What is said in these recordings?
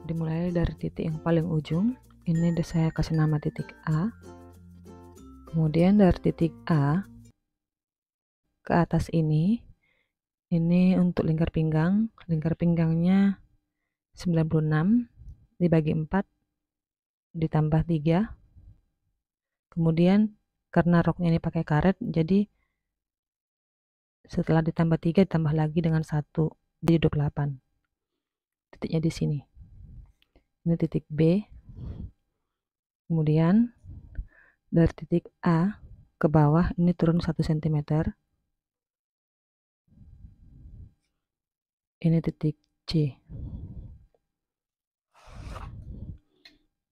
dimulai dari titik yang paling ujung. Ini saya kasih nama titik A. Kemudian dari titik A ke atas ini untuk lingkar pinggang. Lingkar pinggangnya 96 dibagi 4 ditambah 3. Kemudian karena roknya ini pakai karet, jadi setelah ditambah 3 ditambah lagi dengan 1, jadi 28. Titiknya di sini. Ini titik B. Kemudian dari titik A ke bawah ini turun 1 cm. Ini titik C.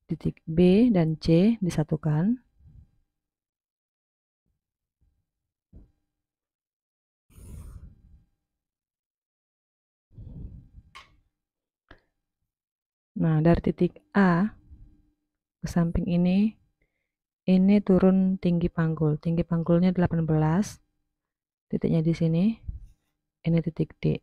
Titik B dan C disatukan. Nah, dari titik A ke samping ini turun tinggi panggul. Tinggi panggulnya 18. Titiknya di sini. Ini titik D.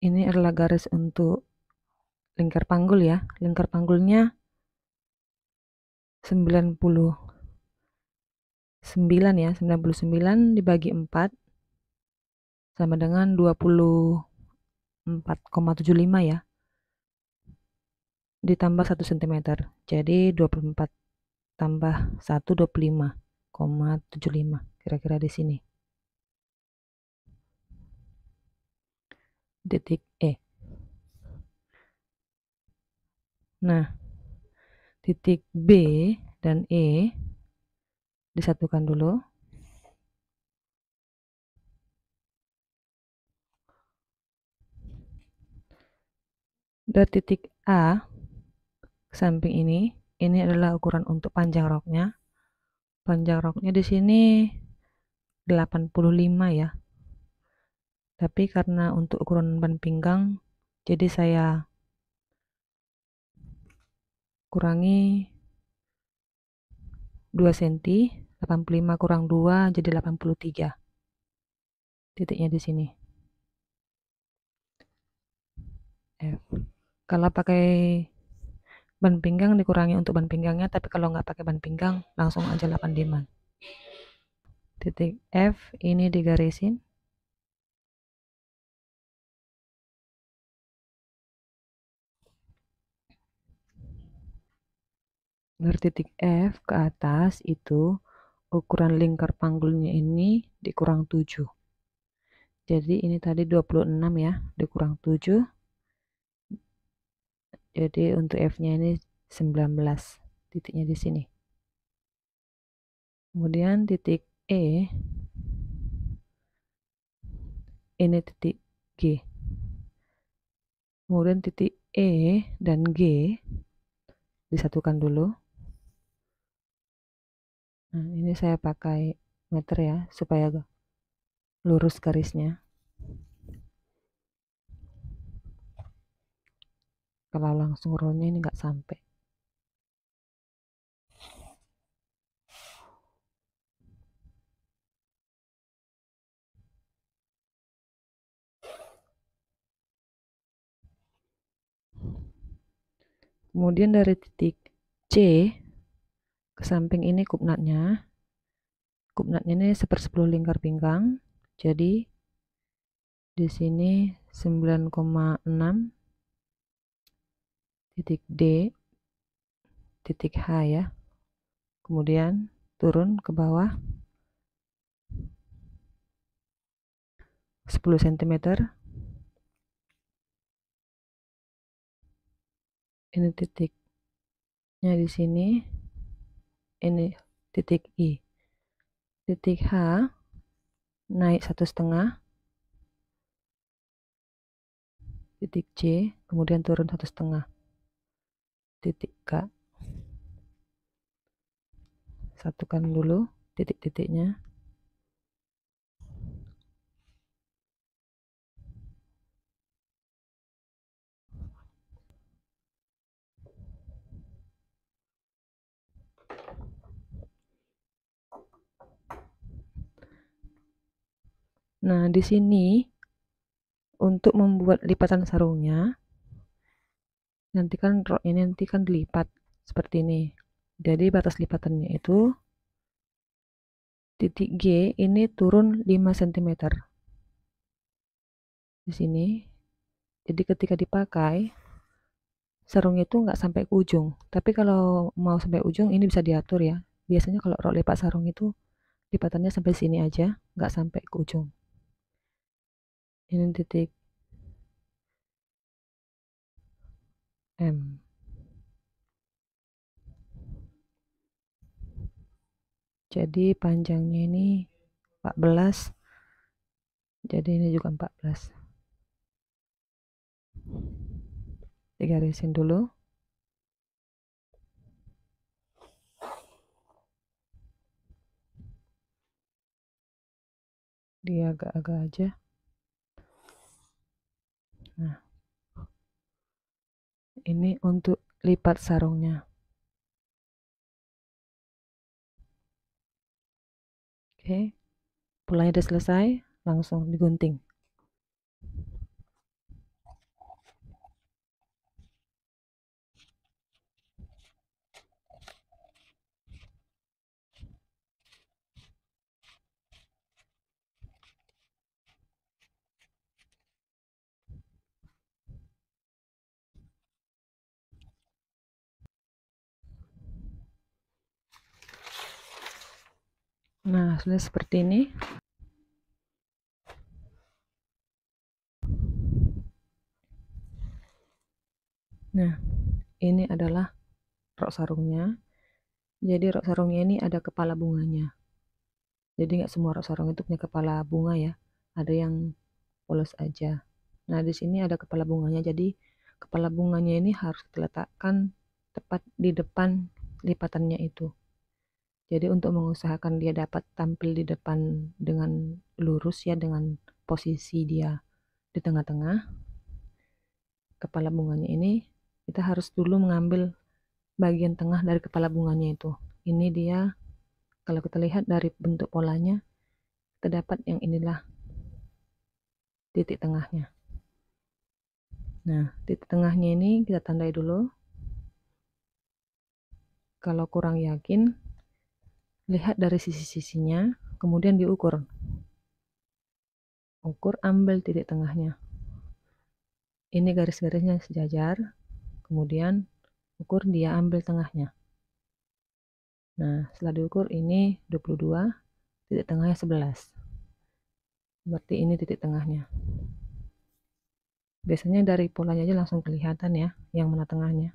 Ini adalah garis untuk lingkar panggul ya. Lingkar panggulnya 99 ya. 99 dibagi 4 sama dengan 24,75 ya. Ditambah 1 cm. Jadi 24 tambah 1 25,75 kira-kira di sini. Titik E. Nah, titik B dan E disatukan dulu. Dari titik A ke samping ini adalah ukuran untuk panjang roknya. Panjang roknya di sini 85 ya. Tapi karena untuk ukuran ban pinggang, jadi saya kurangi 2 cm. 85 kurang 2 jadi 83. Titiknya di sini. F. Kalau pakai ban pinggang dikurangi untuk ban pinggangnya, tapi kalau nggak pakai ban pinggang langsung aja 85. Titik F ini digarisin. Dari titik F ke atas itu ukuran lingkar panggulnya ini dikurang 7. Jadi ini tadi 26 ya, dikurang 7. Jadi untuk F-nya ini 19. Titiknya di sini. Kemudian titik E ini titik G. Kemudian titik E dan G disatukan dulu. Nah, ini saya pakai meter ya supaya lurus garisnya. Kalau langsung rollnya ini nggak sampai. Kemudian dari titik C ke samping ini kupnatnya. Kupnatnya ini 1/10 lingkar pinggang. Jadi di sini 9,6 titik D titik H ya. Kemudian turun ke bawah 10 cm. Ini titiknya di sini. Ini titik I. Titik H naik 1,5. Titik C kemudian turun 1,5. Titik K. Satukan dulu titik-titiknya. Nah, di sini untuk membuat lipatan sarungnya, nanti kan rok ini nanti kan dilipat seperti ini. Jadi batas lipatannya itu titik G ini turun 5 cm di sini. Jadi ketika dipakai sarung itu nggak sampai ke ujung. Tapi kalau mau sampai ujung ini bisa diatur ya. Biasanya kalau rok lipat sarung itu lipatannya sampai sini aja, nggak sampai ke ujung. Ini titik M. Jadi panjangnya ini 14. Jadi ini juga 14. Digarisin dulu. Dia agak-agak aja. Nah, ini untuk lipat sarungnya. Oke, polanya udah selesai, langsung digunting. Nah, sudah seperti ini. Nah, ini adalah rok sarungnya. Jadi rok sarungnya ini ada kepala bunganya. Jadi nggak semua rok sarung itu punya kepala bunga ya. Ada yang polos aja. Nah, di sini ada kepala bunganya. Jadi kepala bunganya ini harus diletakkan tepat di depan lipatannya itu. Jadi untuk mengusahakan dia dapat tampil di depan dengan lurus ya, dengan posisi dia di tengah-tengah, kepala bunganya ini kita harus dulu mengambil bagian tengah dari kepala bunganya itu. Ini dia, kalau kita lihat dari bentuk polanya, terdapat yang inilah titik tengahnya. Nah, titik tengahnya ini kita tandai dulu. Kalau kurang yakin, lihat dari sisi-sisinya, kemudian diukur. Ukur, ambil titik tengahnya. Ini garis-garisnya sejajar, kemudian ukur, dia ambil tengahnya. Nah, setelah diukur ini 22, titik tengahnya 11. Berarti ini titik tengahnya. Biasanya dari polanya aja langsung kelihatan ya, yang mana tengahnya.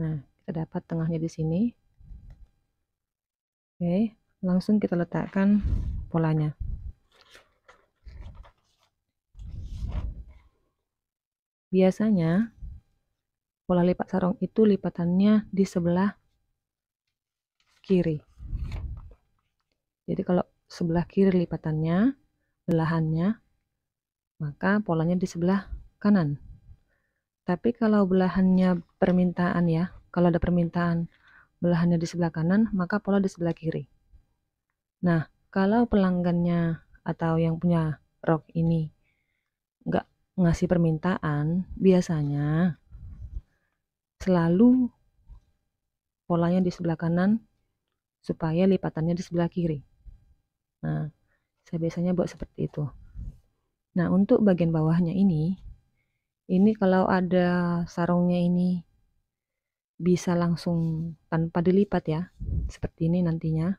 Nah, kita dapat tengahnya di sini. Oke, langsung kita letakkan polanya. Biasanya pola lipat sarung itu lipatannya di sebelah kiri. Jadi kalau sebelah kiri lipatannya, belahannya, maka polanya di sebelah kanan. Tapi kalau belahannya permintaan ya, kalau ada permintaan belahannya di sebelah kanan, maka pola di sebelah kiri. Nah, kalau pelanggannya atau yang punya rok ini nggak ngasih permintaan, biasanya selalu polanya di sebelah kanan supaya lipatannya di sebelah kiri. Nah, saya biasanya buat seperti itu. Nah, untuk bagian bawahnya ini kalau ada sarungnya ini bisa langsung tanpa dilipat ya, seperti ini nantinya.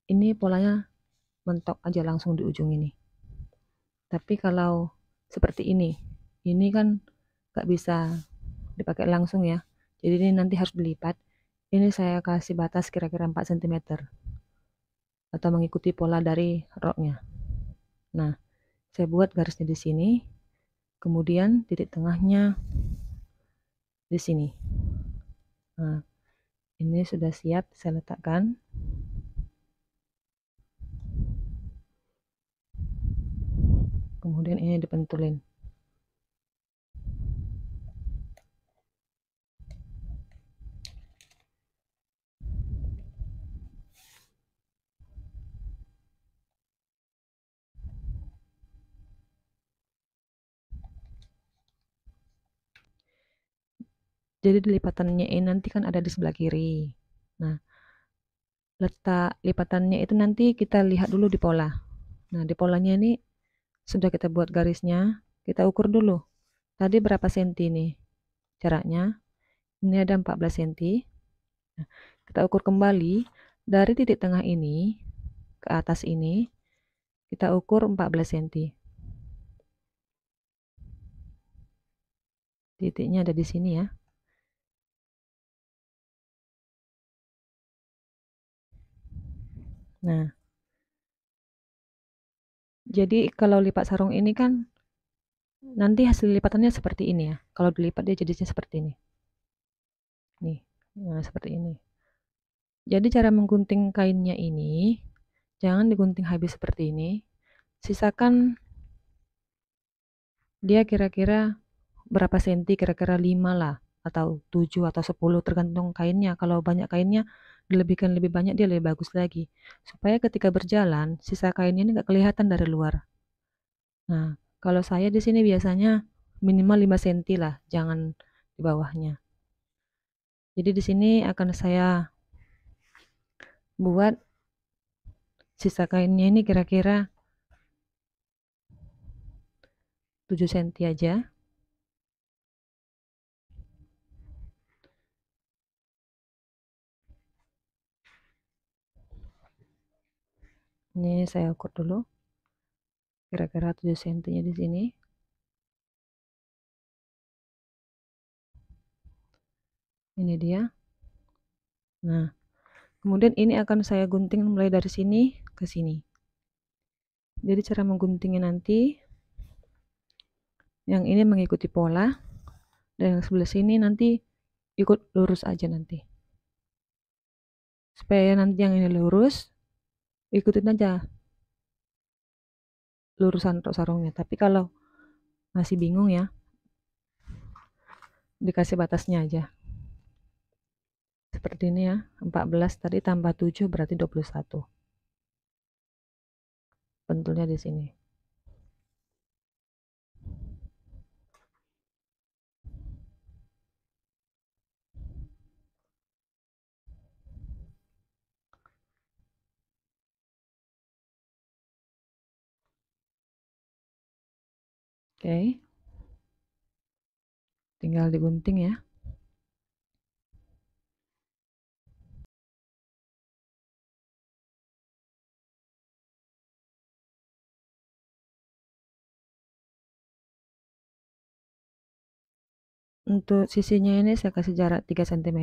Ini polanya mentok aja langsung di ujung ini. Tapi kalau seperti ini kan nggak bisa dipakai langsung ya. Jadi ini nanti harus dilipat. Ini saya kasih batas kira-kira 4 cm atau mengikuti pola dari roknya. Nah, saya buat garisnya di sini, kemudian titik tengahnya di sini. Nah, ini sudah siap saya letakkan. Kemudian ini dipentulin. Jadi lipatannya ini nanti kan ada di sebelah kiri. Nah, letak lipatannya itu nanti kita lihat dulu di pola. Nah, di polanya ini sudah kita buat garisnya, kita ukur dulu. Tadi berapa senti nih jaraknya? Ini ada 14 senti. Nah, kita ukur kembali dari titik tengah ini ke atas ini, kita ukur 14 senti. Titiknya ada di sini ya. Nah, jadi kalau lipat sarung ini kan nanti hasil lipatannya seperti ini ya. Kalau dilipat dia jadinya seperti ini. Nih, nah seperti ini. Jadi cara menggunting kainnya ini, jangan digunting habis seperti ini. Sisakan dia kira-kira berapa senti, kira-kira 5 lah. Atau 7 atau 10 tergantung kainnya. Kalau banyak kainnya, dilebihkan lebih banyak dia lebih bagus lagi. Supaya ketika berjalan, sisa kainnya ini nggak kelihatan dari luar. Nah, kalau saya di sini biasanya minimal 5 senti lah, jangan di bawahnya. Jadi di sini akan saya buat sisa kainnya ini kira-kira 7 senti aja. Ini saya ukur dulu. Kira-kira 7 sentinya di sini. Ini dia. Nah, kemudian ini akan saya gunting mulai dari sini ke sini. Jadi cara mengguntingnya nanti, yang ini mengikuti pola, dan yang sebelah sini nanti ikut lurus aja nanti. Supaya nanti yang ini lurus, ikutin aja lurusan untuk sarungnya. Tapi kalau masih bingung ya, dikasih batasnya aja. Seperti ini ya, 14 tadi tambah 7 berarti 21. Pentulnya di sini. Oke. Tinggal digunting ya. Untuk sisinya ini saya kasih jarak 3 cm.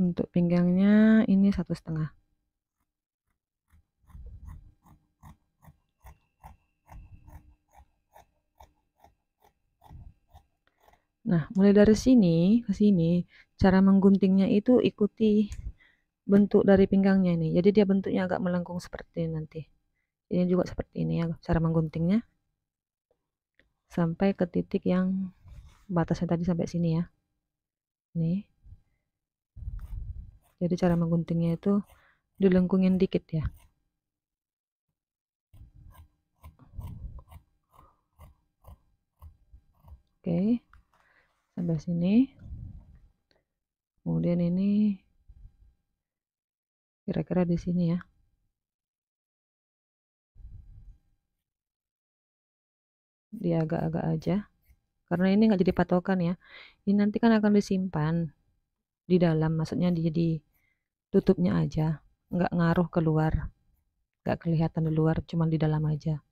Untuk pinggangnya ini 1,5. Nah, mulai dari sini ke sini, cara mengguntingnya itu ikuti bentuk dari pinggangnya ini. Jadi dia bentuknya agak melengkung seperti ini nanti. Ini juga seperti ini ya cara mengguntingnya. Sampai ke titik yang batasnya tadi sampai sini ya. Nih. Jadi cara mengguntingnya itu dilengkungin dikit ya. Oke. Sampai sini. Kemudian ini kira-kira di sini ya. Dia agak-agak aja. Karena ini nggak jadi patokan ya. Ini nanti kan akan disimpan di dalam, maksudnya jadi tutupnya aja. Nggak ngaruh keluar. Nggak kelihatan di luar, cuma di dalam aja.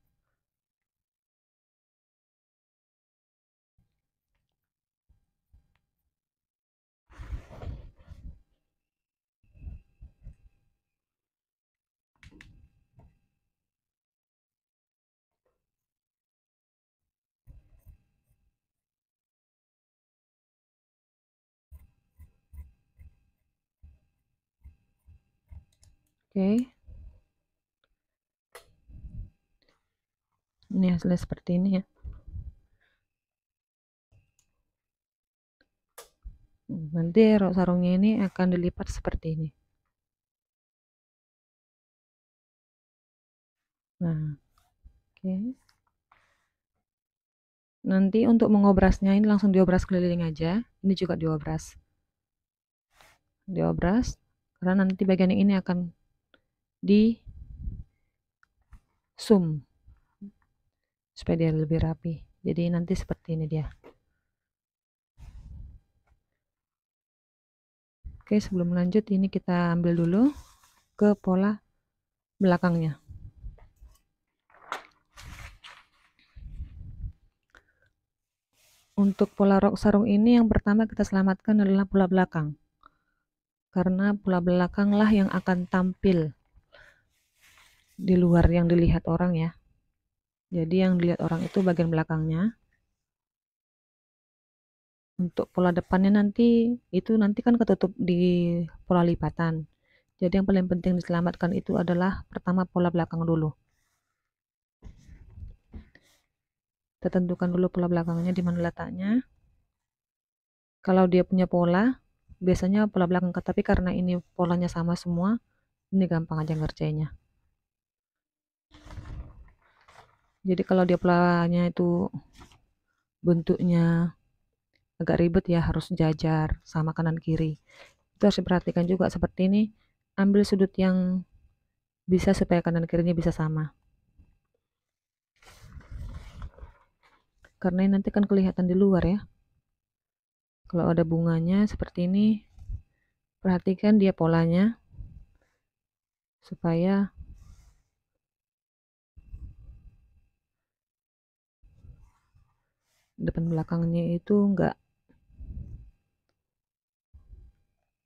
Oke. Ini hasilnya seperti ini ya. Nanti rok sarungnya ini akan dilipat seperti ini. Nah, oke. Nanti untuk mengobrasnya ini langsung diobras keliling aja. Ini juga diobras, karena nanti bagian ini akan di zoom supaya dia lebih rapi. Jadi nanti seperti ini dia. Oke, sebelum lanjut ini kita ambil dulu ke pola belakangnya. Untuk pola rok sarung ini yang pertama kita selamatkan adalah pola belakang. Karena pola belakanglah yang akan tampil di luar yang dilihat orang ya. Jadi yang dilihat orang itu bagian belakangnya. Untuk pola depannya nanti itu nanti kan ketutup di pola lipatan. Jadi yang paling penting diselamatkan itu adalah pertama pola belakang dulu. Kita tentukan dulu pola belakangnya di mana letaknya. Kalau dia punya pola, biasanya pola belakang, tapi karena ini polanya sama semua, ini gampang aja ngerjainnya. Jadi kalau dia polanya itu bentuknya agak ribet ya, harus jajar sama kanan kiri. Itu harus diperhatikan juga seperti ini, ambil sudut yang bisa supaya kanan kirinya bisa sama. Karena ini nanti kan kelihatan di luar ya. Kalau ada bunganya seperti ini, perhatikan dia polanya supaya depan belakangnya itu enggak,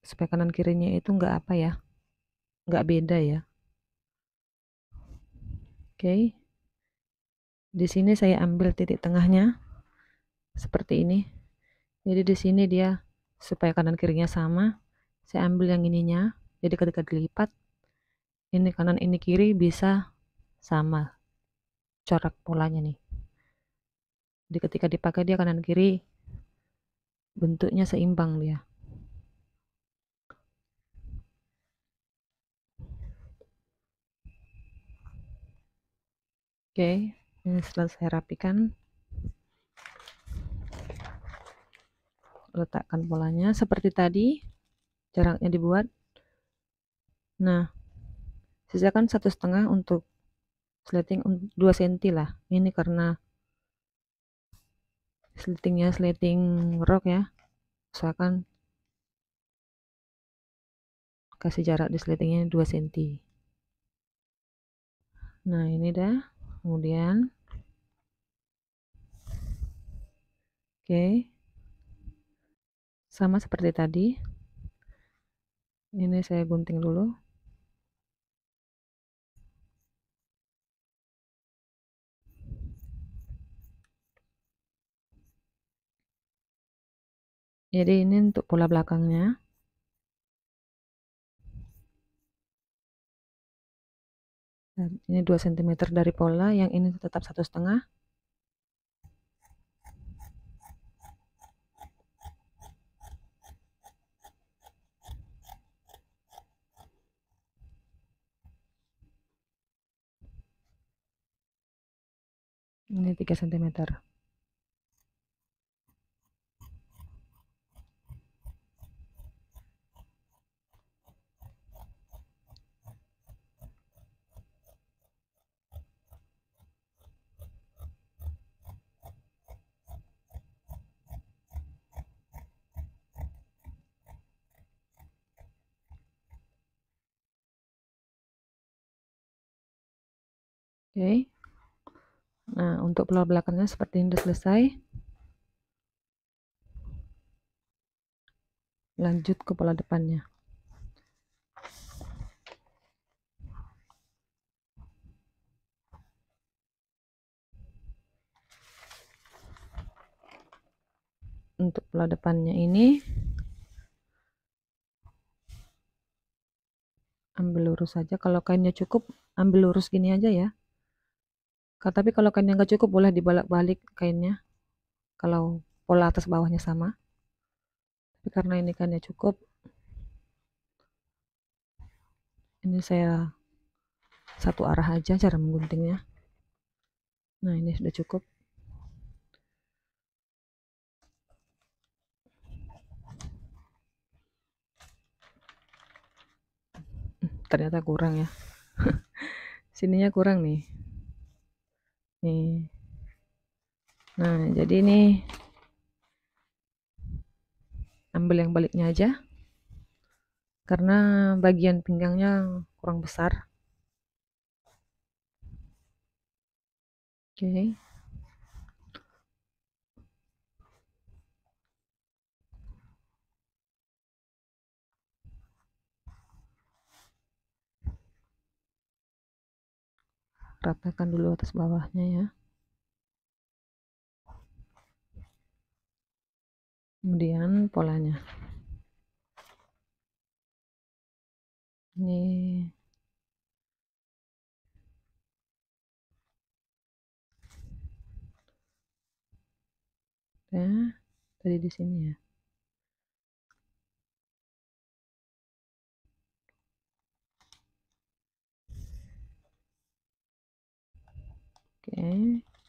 supaya kanan kirinya itu enggak apa ya, enggak beda ya. Oke. Di sini saya ambil titik tengahnya seperti ini. Jadi di sini dia supaya kanan kirinya sama, saya ambil yang ininya. Jadi ketika dilipat, ini kanan ini kiri bisa sama corak polanya nih. Jadi ketika dipakai dia kanan kiri bentuknya seimbang dia. Oke, ini setelah saya rapikan, letakkan polanya seperti tadi, jaraknya dibuat. Nah, sisakan 1,5 untuk sleting 2 cm lah. Ini karena sletingnya sleting rok ya, usahakan kasih jarak di sletingnya 2 cm. Nah ini dah, kemudian oke, sama seperti tadi, ini saya gunting dulu. Jadi ini untuk pola belakangnya. Dan ini 2 cm dari pola, yang ini tetap 1,5. Ini 3 cm. Oke. Nah, untuk pola belakangnya seperti ini sudah selesai. Lanjut ke pola depannya. Untuk pola depannya ini ambil lurus saja. Kalau kainnya cukup, ambil lurus gini aja ya. Tapi kalau kainnya nggak cukup, boleh dibolak-balik kainnya. Kalau pola atas bawahnya sama. Tapi karena ini kan ya cukup, ini saya satu arah aja cara mengguntingnya. Nah, ini sudah cukup. Ternyata kurang ya. Sininya kurang nih. Nih. Nah, jadi ini ambil yang baliknya aja. Karena bagian pinggangnya kurang besar. Oke. Ratakan dulu atas bawahnya ya. Kemudian polanya. Ini ya, tadi di sini ya. Oke,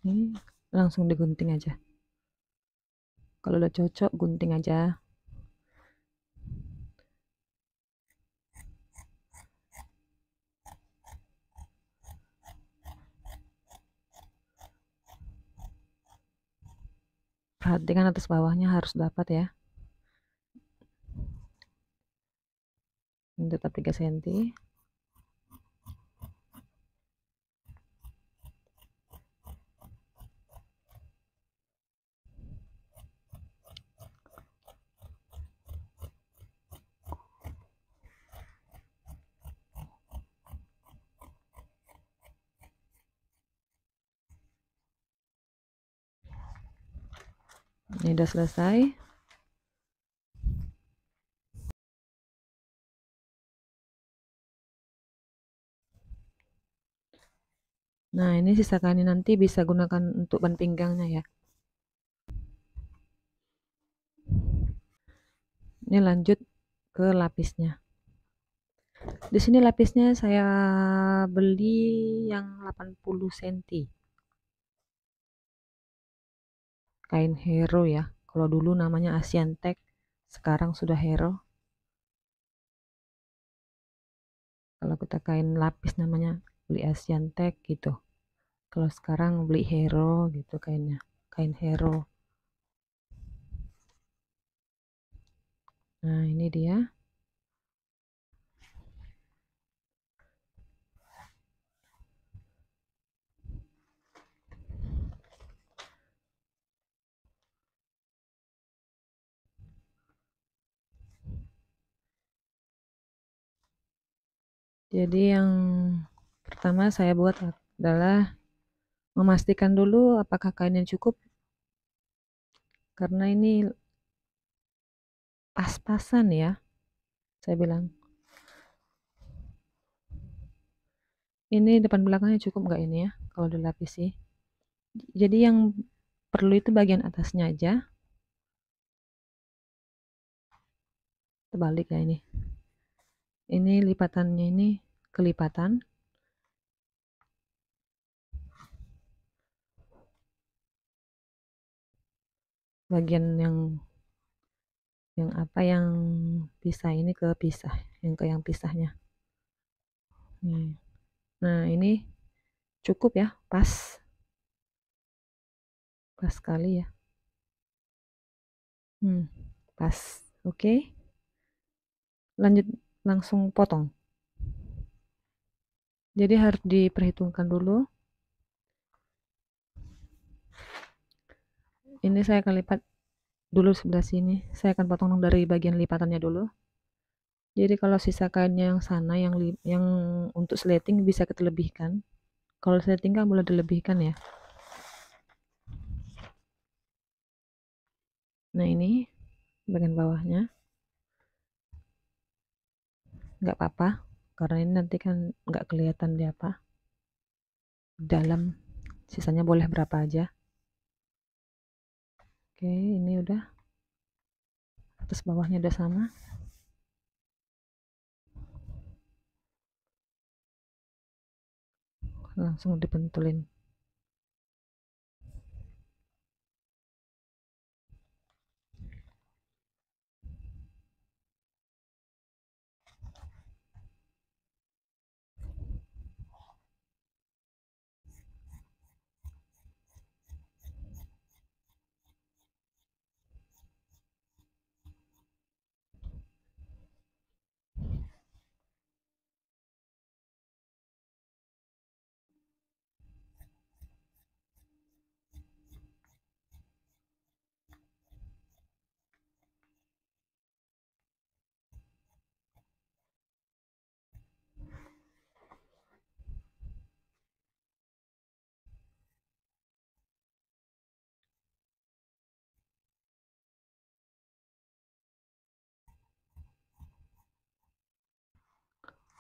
ini langsung digunting aja. Kalau udah cocok, gunting aja. Perhatikan atas bawahnya harus dapat ya. Ini tetap 3 cm. Ini udah selesai. Nah, ini sisa kainnya nanti bisa gunakan untuk ban pinggangnya ya. Ini lanjut ke lapisnya. Di sini lapisnya saya beli yang 80 cm. Kain Hero ya. Kalau dulu namanya Asian Tech, sekarang sudah Hero. Kalau kita kain lapis namanya beli Asian Tech gitu. Kalau sekarang beli Hero gitu kainnya. Kain Hero. Nah, ini dia. Jadi yang pertama saya buat adalah memastikan dulu apakah kainnya cukup. Karena ini pas-pasan ya. Saya bilang. Ini depan belakangnya cukup nggak ini ya kalau dilapisi. Jadi yang perlu itu bagian atasnya aja. Terbalik ya ini. Ini lipatannya ini kelipatan. Bagian yang apa yang pisah ini ke pisah, yang ke yang pisahnya. Nih. Nah, ini cukup ya, pas sekali ya. Pas. Oke. Lanjut langsung potong. Jadi harus diperhitungkan dulu. Ini saya akan lipat dulu sebelah sini. Saya akan potong dari bagian lipatannya dulu. Jadi kalau sisa kainnya yang sana yang untuk sleting bisa kita lebihkan. Kalau sleting kan boleh dilebihkan ya. Nah, ini bagian bawahnya. Nggak apa-apa, karena ini nanti kan nggak kelihatan di apa. Dalam, sisanya boleh berapa aja. Oke, ini udah. atas bawahnya udah sama. Langsung dibentulin.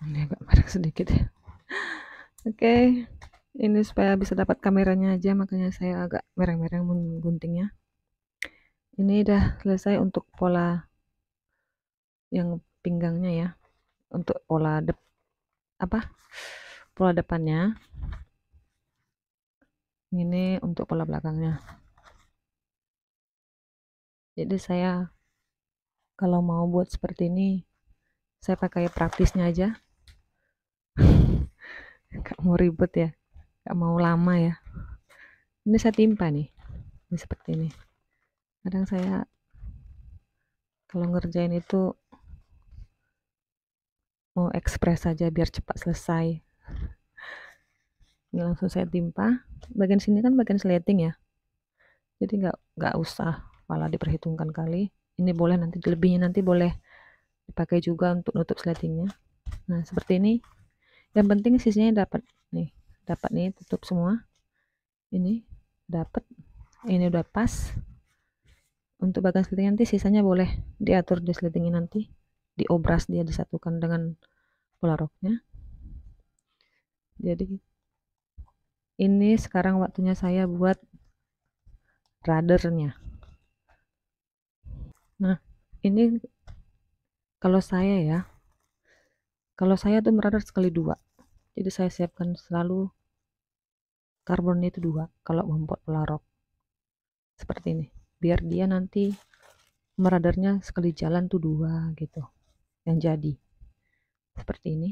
Ini agak merah sedikit ya. Oke, ini supaya bisa dapat kameranya aja, makanya saya agak mereng-mereng mengguntingnya. Ini udah selesai untuk pola yang pinggangnya ya. Untuk pola pola depannya. Ini untuk pola belakangnya. Jadi saya kalau mau buat seperti ini, saya pakai praktisnya aja. Gak mau ribet ya, gak mau lama ya. Ini saya timpa nih, ini seperti ini. Kadang saya kalau ngerjain itu mau ekspres saja biar cepat selesai. Ini langsung saya timpa. Bagian sini kan bagian sleting ya, jadi nggak usah malah diperhitungkan kali. Ini boleh nanti lebihnya nanti boleh dipakai juga untuk nutup sletingnya. Nah seperti ini. Yang penting sisinya dapat nih, tutup semua. Ini dapat, ini udah pas. Untuk bagian sleting nanti sisanya boleh diatur di sletingnya nanti, diobras dia disatukan dengan pola roknya. Jadi ini sekarang waktunya saya buat radernya. Nah ini kalau saya tuh merader sekali 2, jadi saya siapkan selalu karbonnya itu 2 kalau membuat pola rok seperti ini, biar dia nanti meradarnya sekali jalan tuh 2 gitu yang jadi seperti ini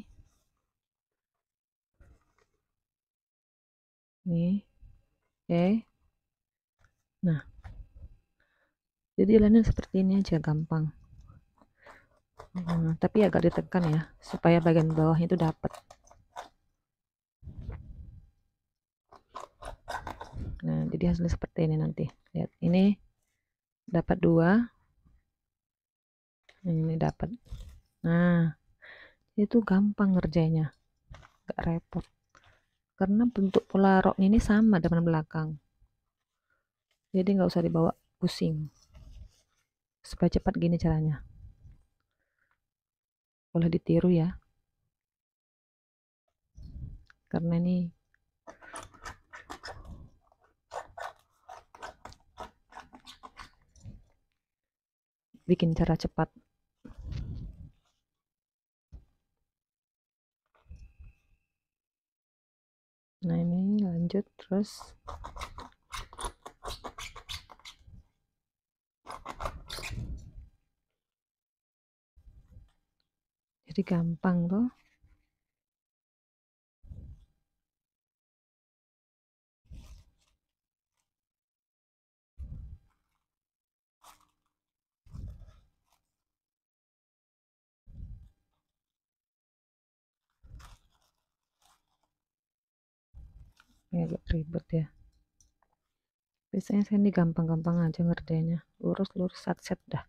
nih. Oke, nah jadi jalannya seperti ini aja, gampang. Tapi agak ditekan ya supaya bagian bawahnya itu dapat. Nah jadi hasilnya seperti ini nanti, lihat ini dapat 2, ini dapat. Nah itu gampang ngerjainnya, gak repot karena bentuk pola roknya ini sama depan belakang, jadi nggak usah dibawa pusing. Supaya cepat gini caranya, boleh ditiru ya, karena ini bikin cara cepat. Nah ini lanjut terus. Jadi gampang tuh. Ini agak ribet ya. Biasanya saya ini gampang-gampang aja ngerjainnya. Lurus-lurus set-set dah.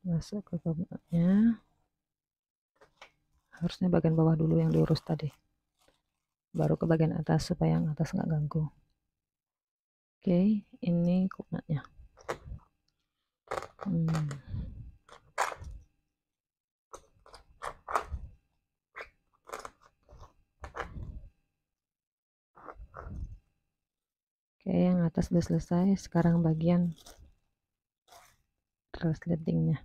Masuk ke kabelnya. Harusnya bagian bawah dulu yang lurus tadi. Baru ke bagian atas supaya yang atas nggak ganggu. Oke, ini kubnatnya. Oke, yang atas sudah selesai. Sekarang bagian resletingnya.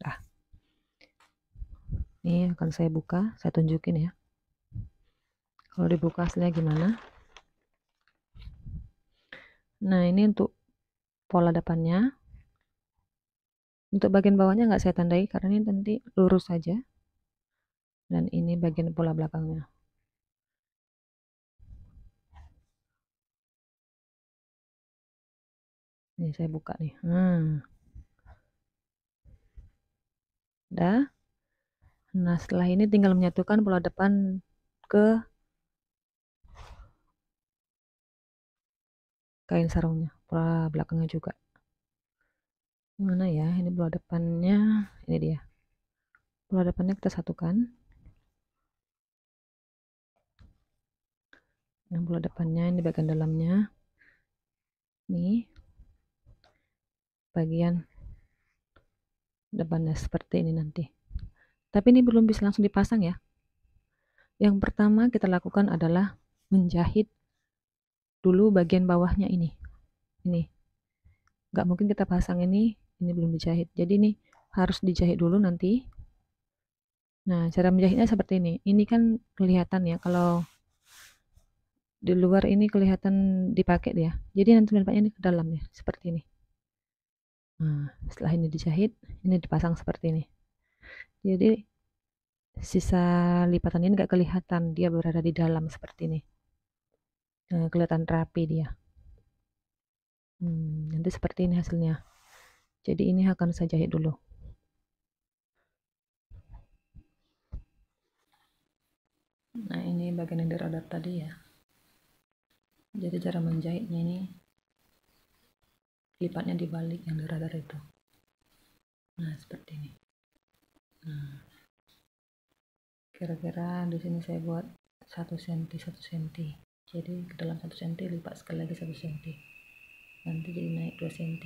Nah, ini akan saya buka, saya tunjukin ya. Kalau dibuka hasilnya gimana? Nah, ini untuk pola depannya. Untuk bagian bawahnya nggak saya tandai karena ini nanti lurus saja. Dan ini bagian pola belakangnya. Ini saya buka nih. Udah. Nah, setelah ini tinggal menyatukan pola depan ke kain sarungnya, pola belakangnya juga. Mana ya? Ini pola depannya, ini dia. Pola depannya kita satukan. Yang pola depannya ini bagian dalamnya. Nih. Bagian depannya seperti ini nanti. Tapi ini belum bisa langsung dipasang ya. Yang pertama kita lakukan adalah menjahit dulu bagian bawahnya ini. Ini. Nggak mungkin kita pasang ini belum dijahit. Jadi ini harus dijahit dulu nanti. Nah, cara menjahitnya seperti ini. Ini kan kelihatan ya kalau di luar ini kelihatan dipakai dia. Jadi nanti nampaknya ini ke dalam ya, seperti ini. Nah, setelah ini dijahit, ini dipasang seperti ini. Jadi sisa lipatan ini nggak kelihatan, dia berada di dalam seperti ini. Nah, kelihatan rapi dia. Nanti seperti ini hasilnya. Jadi ini akan saya jahit dulu. Nah, ini bagian yang dirodot tadi ya. Jadi cara menjahitnya ini lipatnya dibalik yang dirodot itu. Nah, seperti ini. Nah, kira-kira di sini saya buat 1 cm 1 cm. Jadi ke dalam 1 cm lipat sekali lagi 1 cm. Nanti jadi naik 2 cm.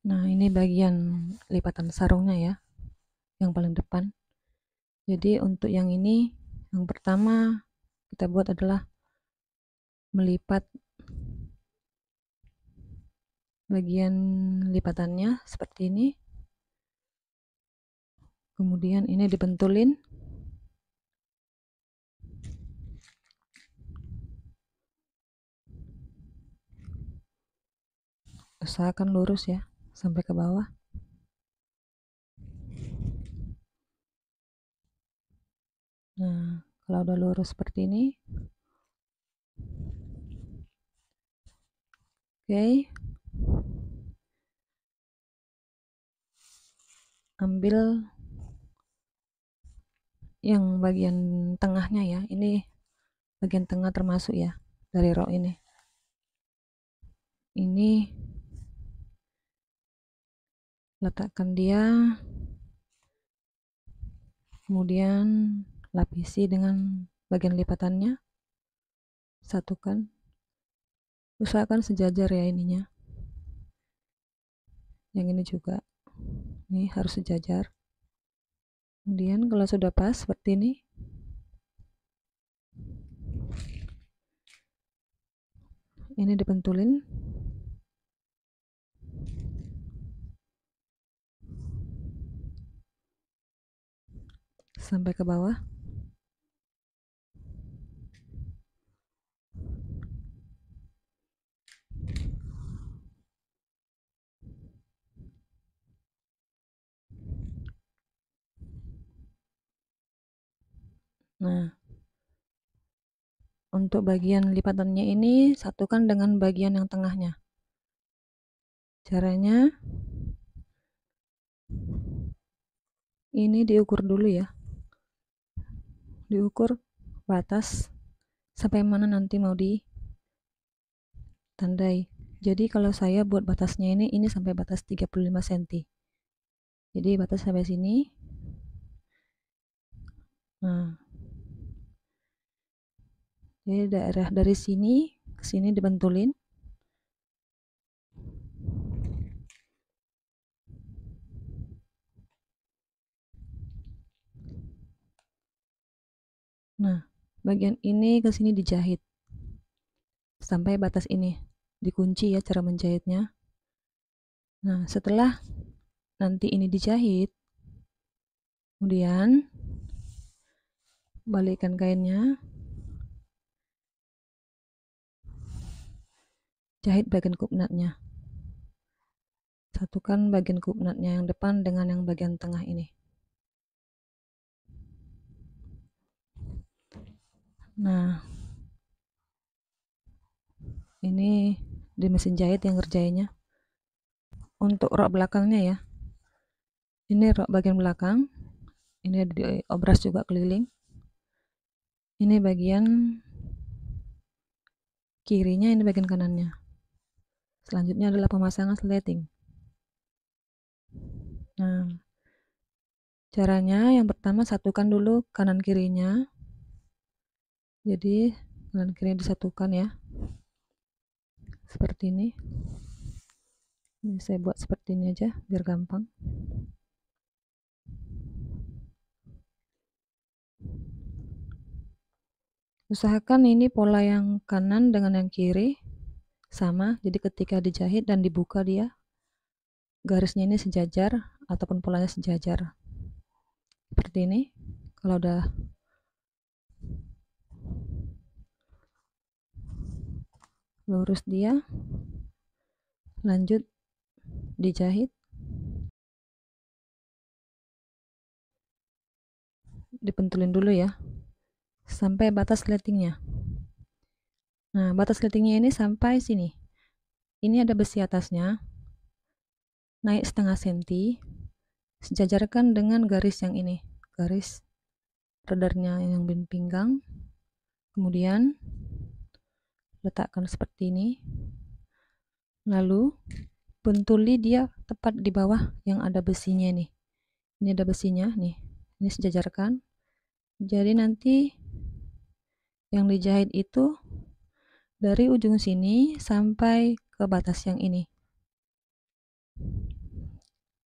Nah, ini bagian lipatan sarungnya ya, yang paling depan. Jadi untuk yang ini, yang pertama kita buat adalah melipat bagian lipatannya seperti ini. Kemudian ini dibentulin. Usahakan lurus ya, sampai ke bawah. Nah, kalau udah lurus seperti ini, oke. Ambil yang bagian tengahnya ya. Ini bagian tengah termasuk ya dari rok ini. Ini letakkan dia, kemudian lapisi dengan bagian lipatannya, satukan. Usahakan sejajar ya ininya. Yang ini juga, ini harus sejajar. Kemudian kalau sudah pas seperti ini, ini dibentulin. Sampai ke bawah. Nah, untuk bagian lipatannya ini satukan dengan bagian yang tengahnya. Caranya ini diukur dulu ya. Diukur batas sampai mana nanti mau ditandai. Jadi kalau saya buat batasnya ini sampai batas 35 cm. Jadi batas sampai sini. Nah, jadi daerah dari sini ke sini dibentulin. Nah, bagian ini ke sini dijahit sampai batas ini. Dikunci ya cara menjahitnya. Nah, setelah nanti ini dijahit, kemudian balikkan kainnya, jahit bagian kupnatnya. Satukan bagian kupnatnya yang depan dengan yang bagian tengah ini. Nah, ini di mesin jahit yang ngerjainnya. Untuk rok belakangnya ya, ini rok bagian belakang, ini diobras juga keliling. Ini bagian kirinya, ini bagian kanannya. Selanjutnya adalah pemasangan sleting. Nah, caranya yang pertama satukan dulu kanan kirinya. Jadi kanan kiri disatukan ya, seperti ini. Ini saya buat seperti ini aja biar gampang. Usahakan ini pola yang kanan dengan yang kiri sama, jadi ketika dijahit dan dibuka dia garisnya ini sejajar ataupun polanya sejajar seperti ini. Kalau udah lurus dia, lanjut dijahit, dipentulin dulu ya sampai batas sletingnya. Nah, batas sletingnya ini sampai sini. Ini ada besi atasnya, naik setengah senti, sejajarkan dengan garis yang ini, garis radarnya yang pinggang. Kemudian letakkan seperti ini, lalu bentuli dia tepat di bawah yang ada besinya ini. Ini ada besinya nih, ini sejajarkan. Jadi nanti yang dijahit itu dari ujung sini sampai ke batas yang ini.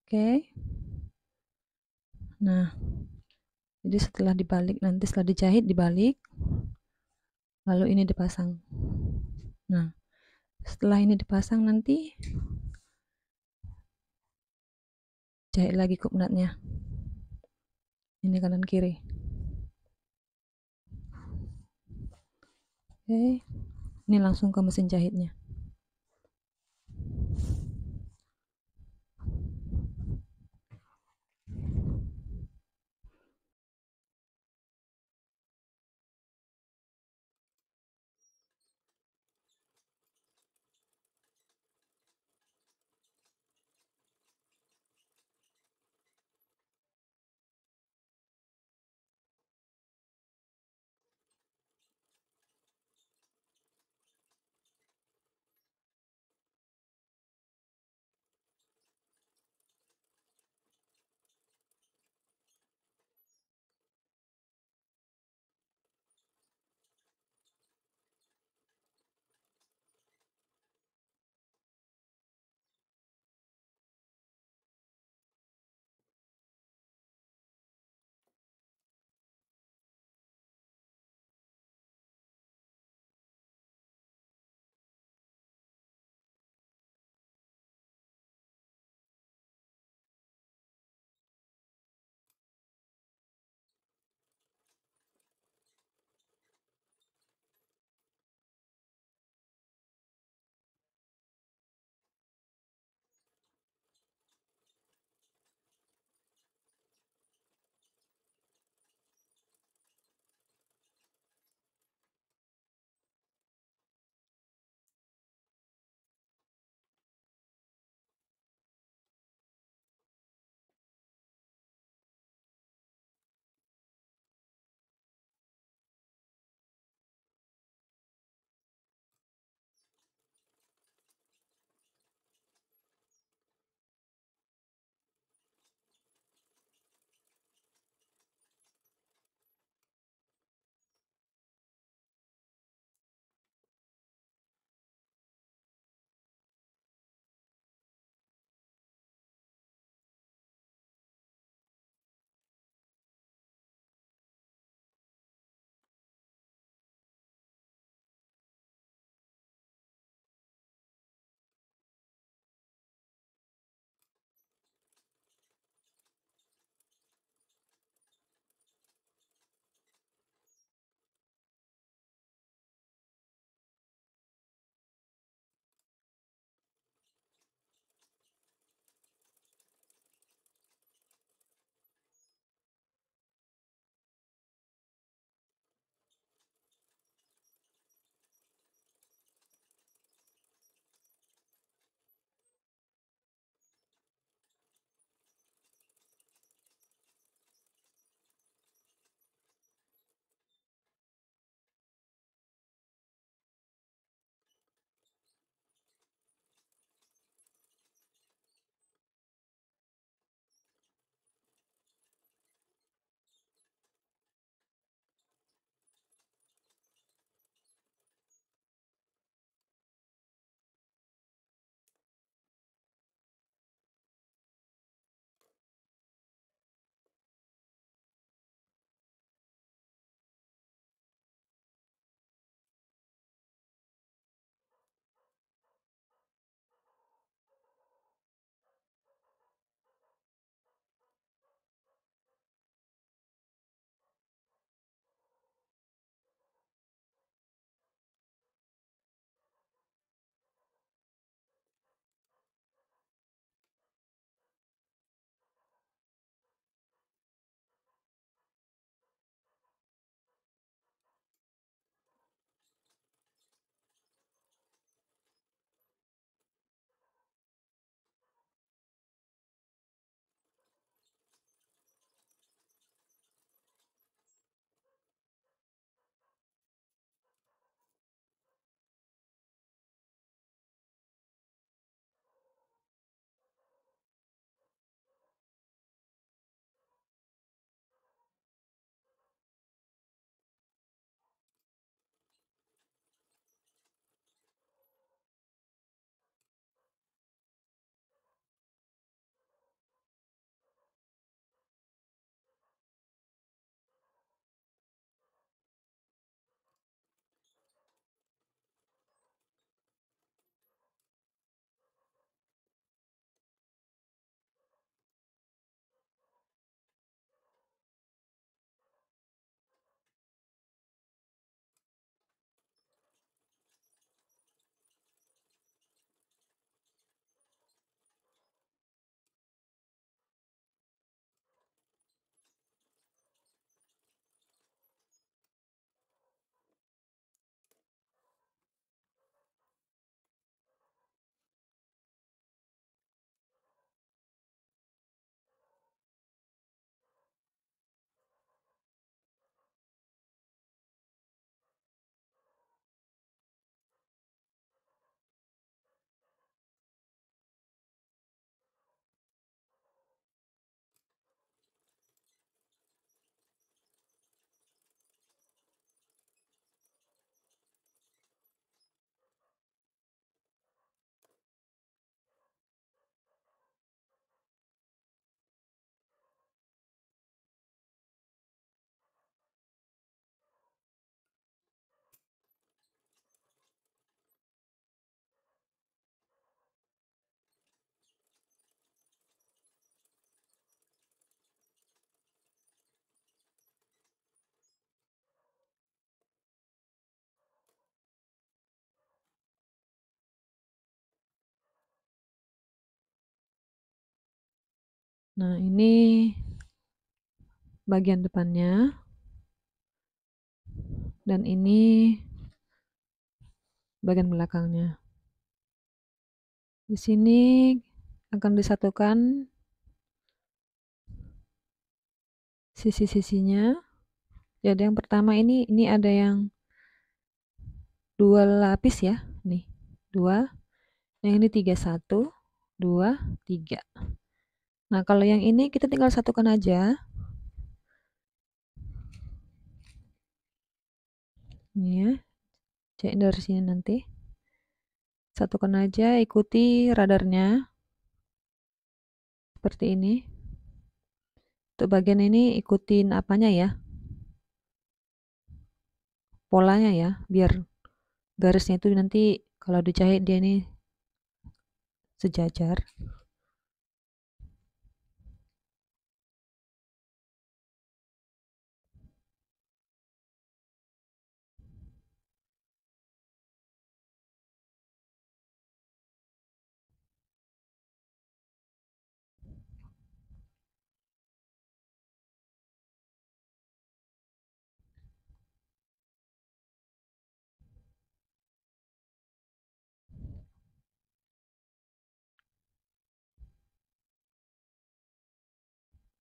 Oke. Nah, jadi setelah dibalik, nanti setelah dijahit dibalik, lalu ini dipasang. Nah, setelah ini dipasang nanti jahit lagi kuk nutnya. Ini kanan kiri. Oke, ini langsung ke mesin jahitnya. Nah, ini bagian depannya. Dan ini bagian belakangnya. Di sini akan disatukan sisi-sisinya. Jadi yang pertama ini ada yang 2 lapis ya. Nih, 2. Yang ini 3, 1, 2, 3. Nah, kalau yang ini kita tinggal satukan aja. Ini ya. Cek dari sini nanti. Satukan aja, ikuti radarnya. Seperti ini. Untuk bagian ini ikutin apanya ya? Polanya ya, biar garisnya itu nanti kalau dijahit dia ini sejajar.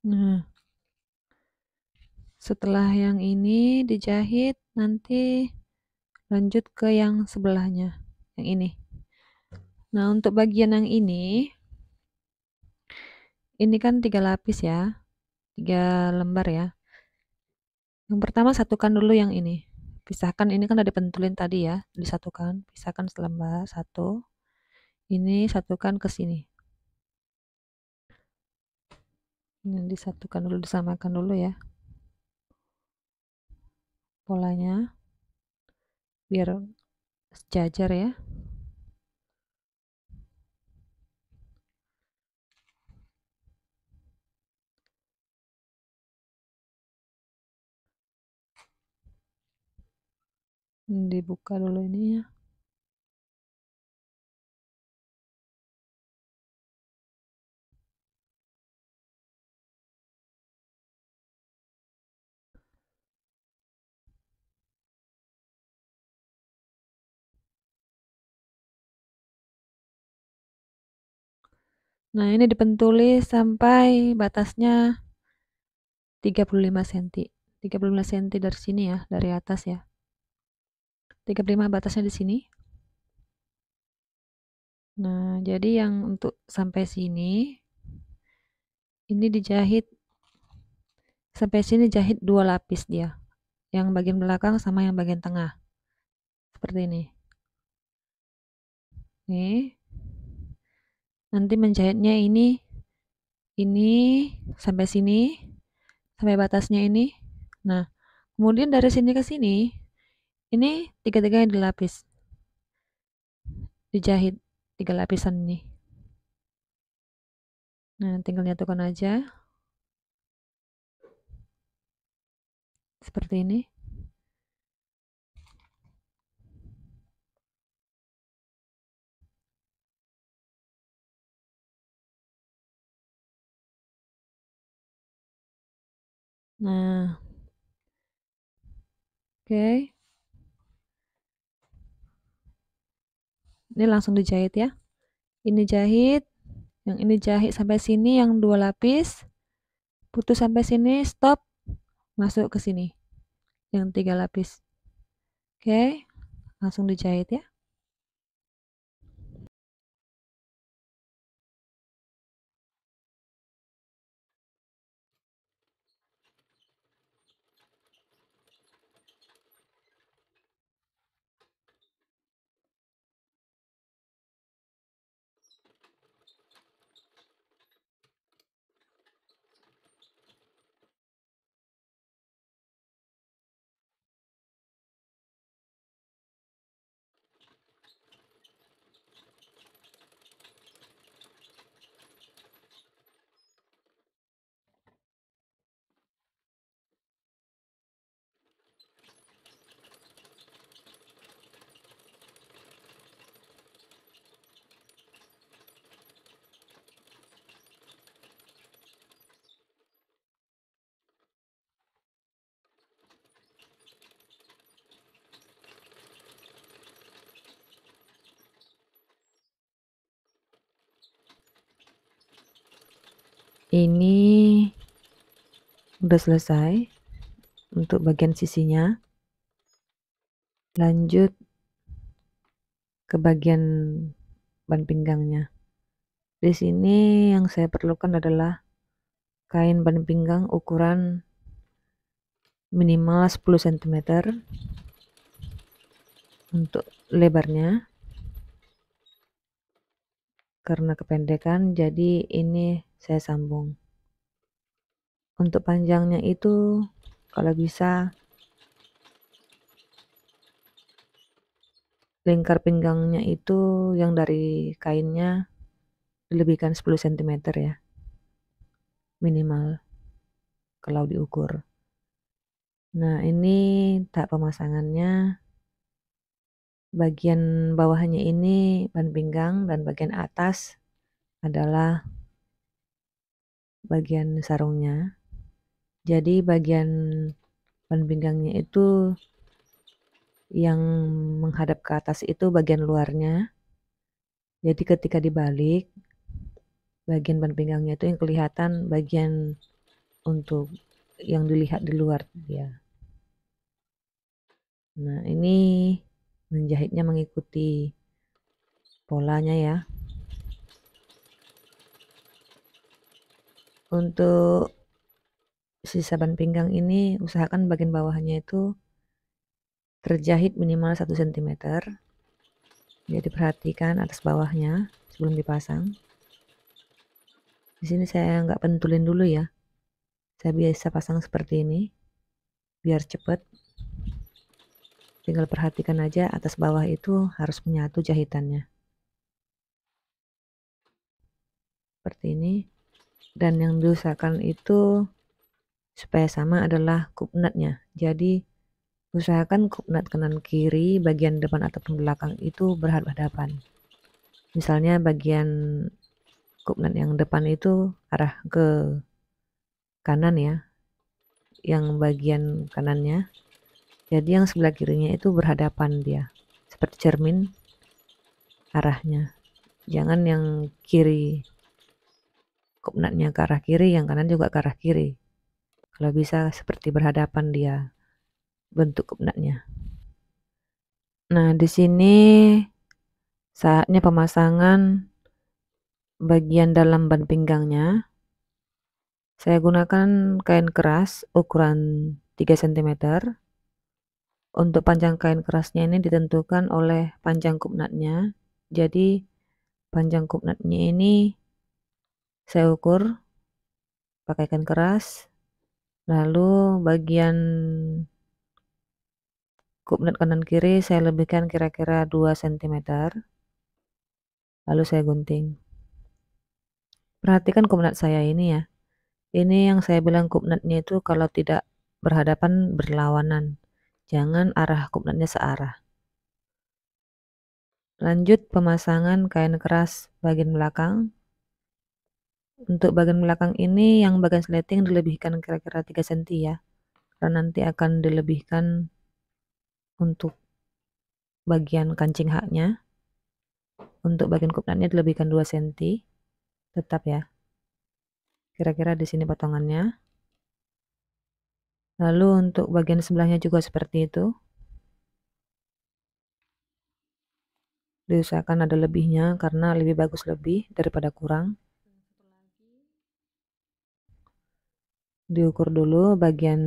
Nah, setelah yang ini dijahit, nanti lanjut ke yang sebelahnya, yang ini. Nah, untuk bagian yang ini kan 3 lapis ya, 3 lembar ya. Yang pertama satukan dulu yang ini. Pisahkan, ini kan udah dipentulin tadi ya, disatukan. Pisahkan selembar, satu. Ini satukan ke sini. Ini disatukan dulu, disamakan dulu ya polanya, biar sejajar ya. Ini dibuka dulu ini ya. Nah, ini dipentuli sampai batasnya 35 cm. 35 cm dari sini ya, dari atas ya. 35 batasnya di sini. Nah, jadi yang untuk sampai sini ini dijahit sampai sini, jahit 2 lapis dia. Yang bagian belakang sama yang bagian tengah. Seperti ini. Nih. Nanti menjahitnya ini sampai sini, sampai batasnya ini. Nah, kemudian dari sini ke sini, ini tiga-tiganya dilapis, dijahit 3 lapisan ini. Nah, tinggal nyatukan aja seperti ini. Nah, oke. Ini langsung dijahit ya. Ini jahit, yang ini jahit sampai sini, yang 2 lapis. Putus sampai sini, stop, masuk ke sini. Yang 3 lapis. Oke, langsung dijahit ya. Ini udah selesai untuk bagian sisinya. Lanjut ke bagian ban pinggangnya. Di sini yang saya perlukan adalah kain ban pinggang ukuran minimal 10 cm untuk lebarnya. Karena kependekan, jadi ini saya sambung. Untuk panjangnya itu kalau bisa lingkar pinggangnya itu yang dari kainnya dilebihkan 10 cm ya, minimal kalau diukur. Nah, ini tahap pemasangannya. Bagian bawahnya ini ban pinggang dan bagian atas adalah bagian sarungnya. Jadi bagian ban pinggangnya itu yang menghadap ke atas itu bagian luarnya. Jadi ketika dibalik, bagian ban pinggangnya itu yang kelihatan bagian untuk yang dilihat di luar dia. Nah, ini menjahitnya mengikuti polanya ya. Untuk sisa ban pinggang ini usahakan bagian bawahnya itu terjahit minimal 1 cm. Jadi perhatikan atas bawahnya sebelum dipasang. Di sini saya nggak pentulin dulu ya. Saya biasa pasang seperti ini biar cepat. Tinggal perhatikan aja atas bawah itu harus menyatu jahitannya. Seperti ini. Dan yang diusahakan itu supaya sama adalah kupnatnya. Jadi usahakan kupnat kanan kiri bagian depan ataupun belakang itu berhadapan. Misalnya bagian kupnat yang depan itu arah ke kanan ya, yang bagian kanannya. Jadi yang sebelah kirinya itu berhadapan dia, seperti cermin arahnya. Jangan yang kiri kupnatnya ke arah kiri, yang kanan juga ke arah kiri. Kalau bisa seperti berhadapan dia bentuk kupnatnya. Nah, di sini saatnya pemasangan bagian dalam ban pinggangnya. Saya gunakan kain keras ukuran 3 cm. Untuk panjang kain kerasnya ini ditentukan oleh panjang kupnatnya. Jadi panjang kupnatnya ini saya ukur pakai kain keras. Lalu bagian kupnat kanan kiri saya lebihkan kira-kira 2 cm. Lalu saya gunting. Perhatikan kupnat saya ini ya. Ini yang saya bilang kupnatnya itu kalau tidak berhadapan berlawanan. Jangan arah kupnatnya searah. Lanjut pemasangan kain keras bagian belakang. Untuk bagian belakang ini yang bagian sleting dilebihkan kira-kira 3 cm ya. Karena nanti akan dilebihkan untuk bagian kancing haknya. Untuk bagian kupnatnya dilebihkan 2 cm. Tetap ya. Kira-kira di sini potongannya. Lalu untuk bagian sebelahnya juga seperti itu. Diusahakan ada lebihnya karena lebih bagus lebih daripada kurang. Diukur dulu bagian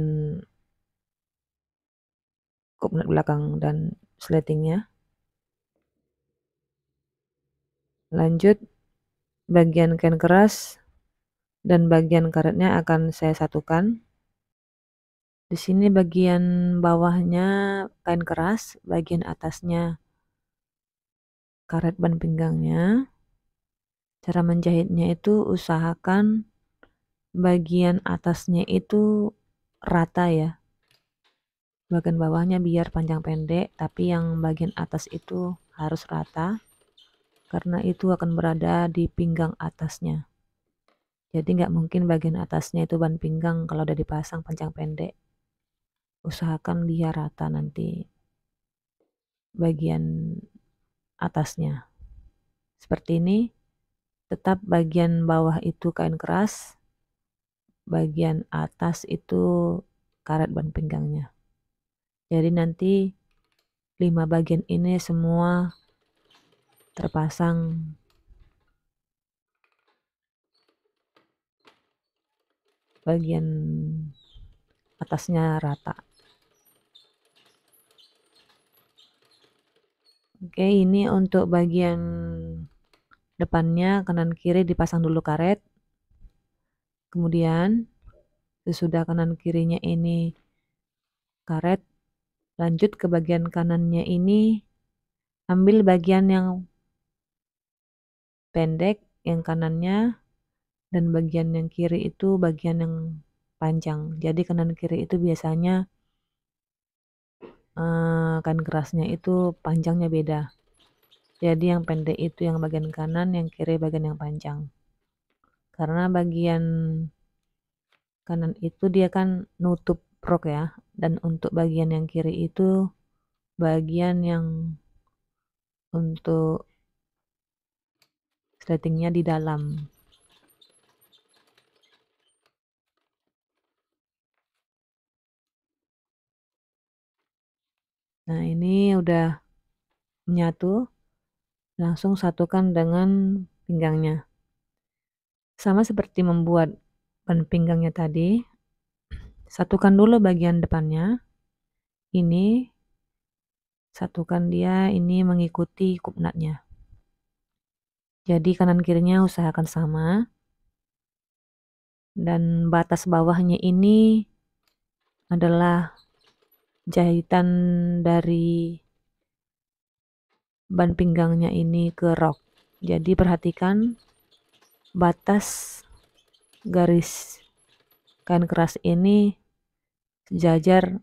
kupnat belakang dan sletingnya. Lanjut bagian kain keras dan bagian karetnya akan saya satukan. Di sini bagian bawahnya kain keras, bagian atasnya karet ban pinggangnya. Cara menjahitnya itu usahakan bagian atasnya itu rata ya. Bagian bawahnya biar panjang pendek, tapi yang bagian atas itu harus rata. Karena itu akan berada di pinggang atasnya. Jadi nggak mungkin bagian atasnya itu ban pinggang kalau udah dipasang panjang pendek. Usahakan dia rata nanti bagian atasnya. Seperti ini. Tetap bagian bawah itu kain keras, bagian atas itu karet ban pinggangnya. Jadi nanti 5 bagian ini semua terpasang bagian atasnya rata. Oke, ini untuk bagian depannya kanan kiri dipasang dulu karet. Kemudian sesudah kanan kirinya ini karet, lanjut ke bagian kanannya ini, ambil bagian yang pendek yang kanannya, dan bagian yang kiri itu bagian yang panjang. Jadi kanan kiri itu biasanya kain kerasnya itu panjangnya beda. Jadi yang pendek itu yang bagian kanan, yang kiri bagian yang panjang. Karena bagian kanan itu dia kan nutup rok ya, dan untuk bagian yang kiri itu bagian yang untuk sletingnya di dalam. Nah, ini udah menyatu, langsung satukan dengan pinggangnya. Sama seperti membuat ban pinggangnya tadi, satukan dulu bagian depannya. Ini satukan dia ini mengikuti kup nutnya. Jadi kanan kirinya usahakan sama. Dan batas bawahnya ini adalah jahitan dari ban pinggangnya ini ke rok. Jadi perhatikan batas garis kain keras ini sejajar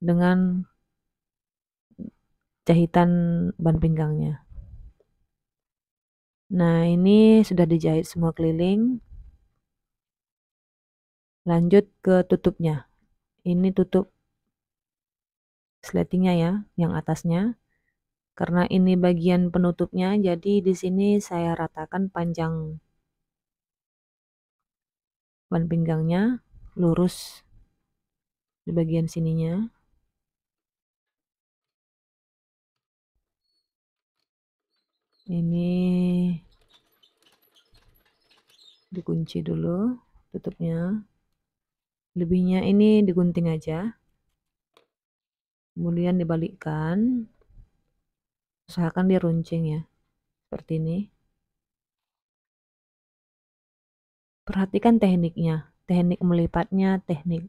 dengan jahitan ban pinggangnya. Nah, ini sudah dijahit semua keliling. Lanjut ke tutupnya. Ini tutup sletingnya ya, yang atasnya. Karena ini bagian penutupnya, jadi di sini saya ratakan panjang ban pinggangnya, lurus di bagian sininya. Ini dikunci dulu tutupnya. Lebihnya ini digunting aja. Kemudian dibalikkan. Usahakan dia runcing ya. Seperti ini. Perhatikan tekniknya. Teknik melipatnya, teknik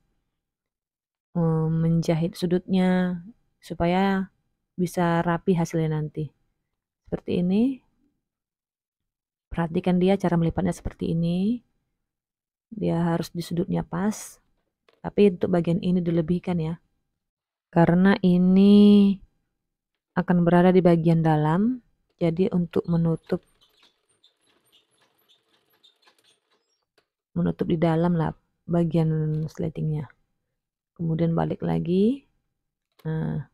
menjahit sudutnya. Supaya bisa rapi hasilnya nanti. Seperti ini. Perhatikan dia cara melipatnya seperti ini. Dia harus di sudutnya pas. Tapi untuk bagian ini dilebihkan ya. Karena ini akan berada di bagian dalam. Jadi untuk menutup di dalam lah bagian sletingnya. Kemudian balik lagi. Nah,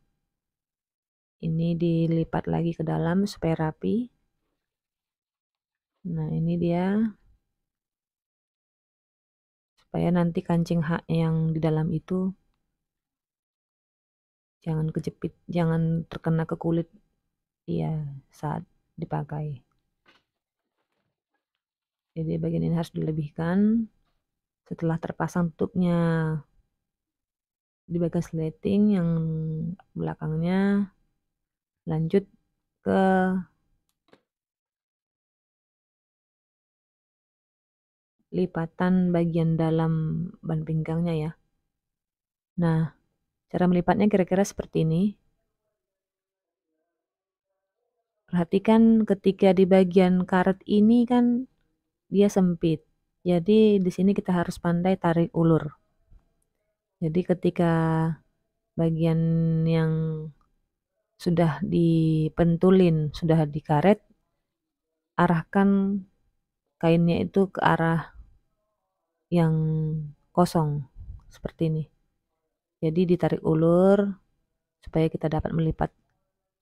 ini dilipat lagi ke dalam supaya rapi. Nah, ini dia. Supaya nanti kancing hak yang di dalam itu jangan kejepit, jangan terkena ke kulit ya saat dipakai. Jadi bagian ini harus dilebihkan. Setelah terpasang tutupnya di bagian sleting yang belakangnya, lanjut ke lipatan bagian dalam ban pinggangnya ya. Nah, cara melipatnya kira-kira seperti ini. Perhatikan ketika di bagian karet ini kan dia sempit. Jadi di sini kita harus pandai tarik ulur. Jadi ketika bagian yang sudah dipentulin, sudah dikaret, arahkan kainnya itu ke arah yang kosong seperti ini. Jadi ditarik ulur supaya kita dapat melipat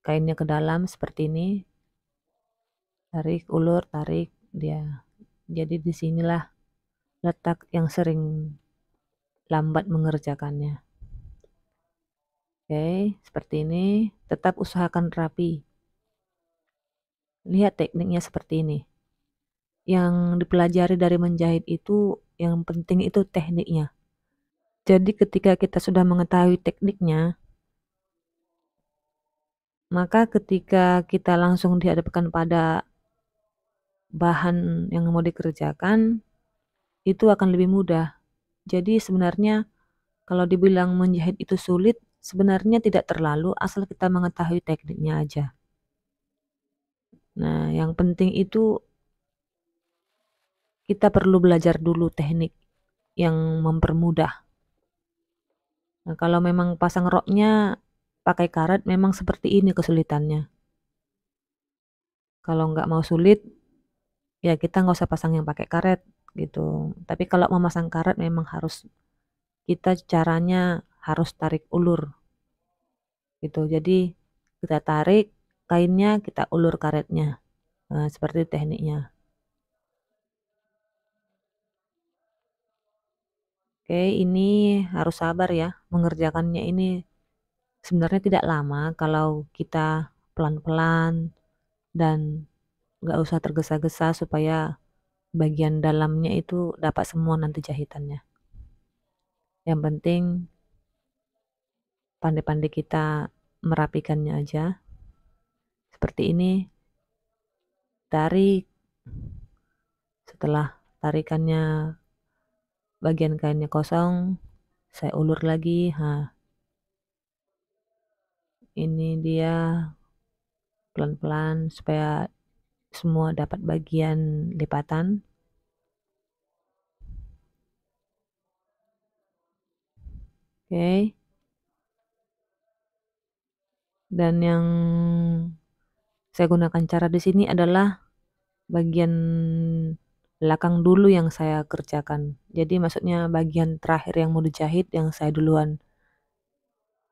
kainnya ke dalam seperti ini. Tarik ulur, tarik dia. Jadi disinilah letak yang sering lambat mengerjakannya. Oke, seperti ini. Tetap usahakan rapi. Lihat tekniknya seperti ini. Yang dipelajari dari menjahit itu, yang penting itu tekniknya. Jadi ketika kita sudah mengetahui tekniknya, maka ketika kita langsung dihadapkan pada bahan yang mau dikerjakan, itu akan lebih mudah. Jadi sebenarnya kalau dibilang menjahit itu sulit, sebenarnya tidak terlalu asal kita mengetahui tekniknya aja. Nah, yang penting itu kita perlu belajar dulu teknik yang mempermudah. Nah, kalau memang pasang roknya pakai karet, memang seperti ini kesulitannya. Kalau nggak mau sulit, ya kita nggak usah pasang yang pakai karet gitu. Tapi kalau mau masang karet memang harus kita caranya harus tarik ulur gitu. Jadi kita tarik kainnya, kita ulur karetnya. Nah, seperti tekniknya. Oke, ini harus sabar ya. Mengerjakannya ini sebenarnya tidak lama kalau kita pelan-pelan dan nggak usah tergesa-gesa supaya bagian dalamnya itu dapat semua nanti jahitannya. Yang penting pandai-pandai kita merapikannya aja. Seperti ini, tarik. Setelah tarikannya bagian kainnya kosong, saya ulur lagi. Nah, ini dia pelan-pelan supaya semua dapat bagian lipatan. Oke. Dan yang saya gunakan cara di sini adalah bagian belakang dulu yang saya kerjakan. Jadi maksudnya bagian terakhir yang mau dijahit yang saya duluan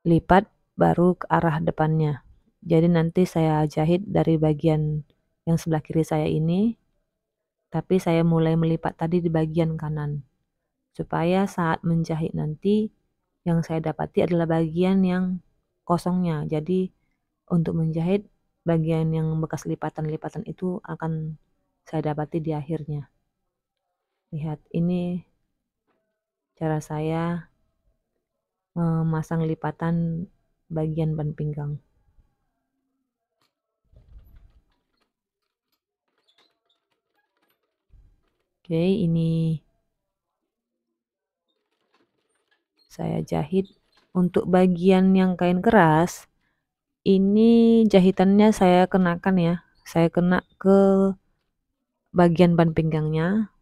lipat baru ke arah depannya. Jadi nanti saya jahit dari bagian yang sebelah kiri saya ini, tapi saya mulai melipat tadi di bagian kanan. Supaya saat menjahit nanti yang saya dapati adalah bagian yang kosongnya. Jadi untuk menjahit bagian yang bekas lipatan-lipatan itu akan saya dapati di akhirnya. Lihat, ini cara saya memasang lipatan bagian ban pinggang. Oke, ini saya jahit. Untuk bagian yang kain keras, ini jahitannya saya kenakan ya. Saya kena ke bagian ban pinggangnya.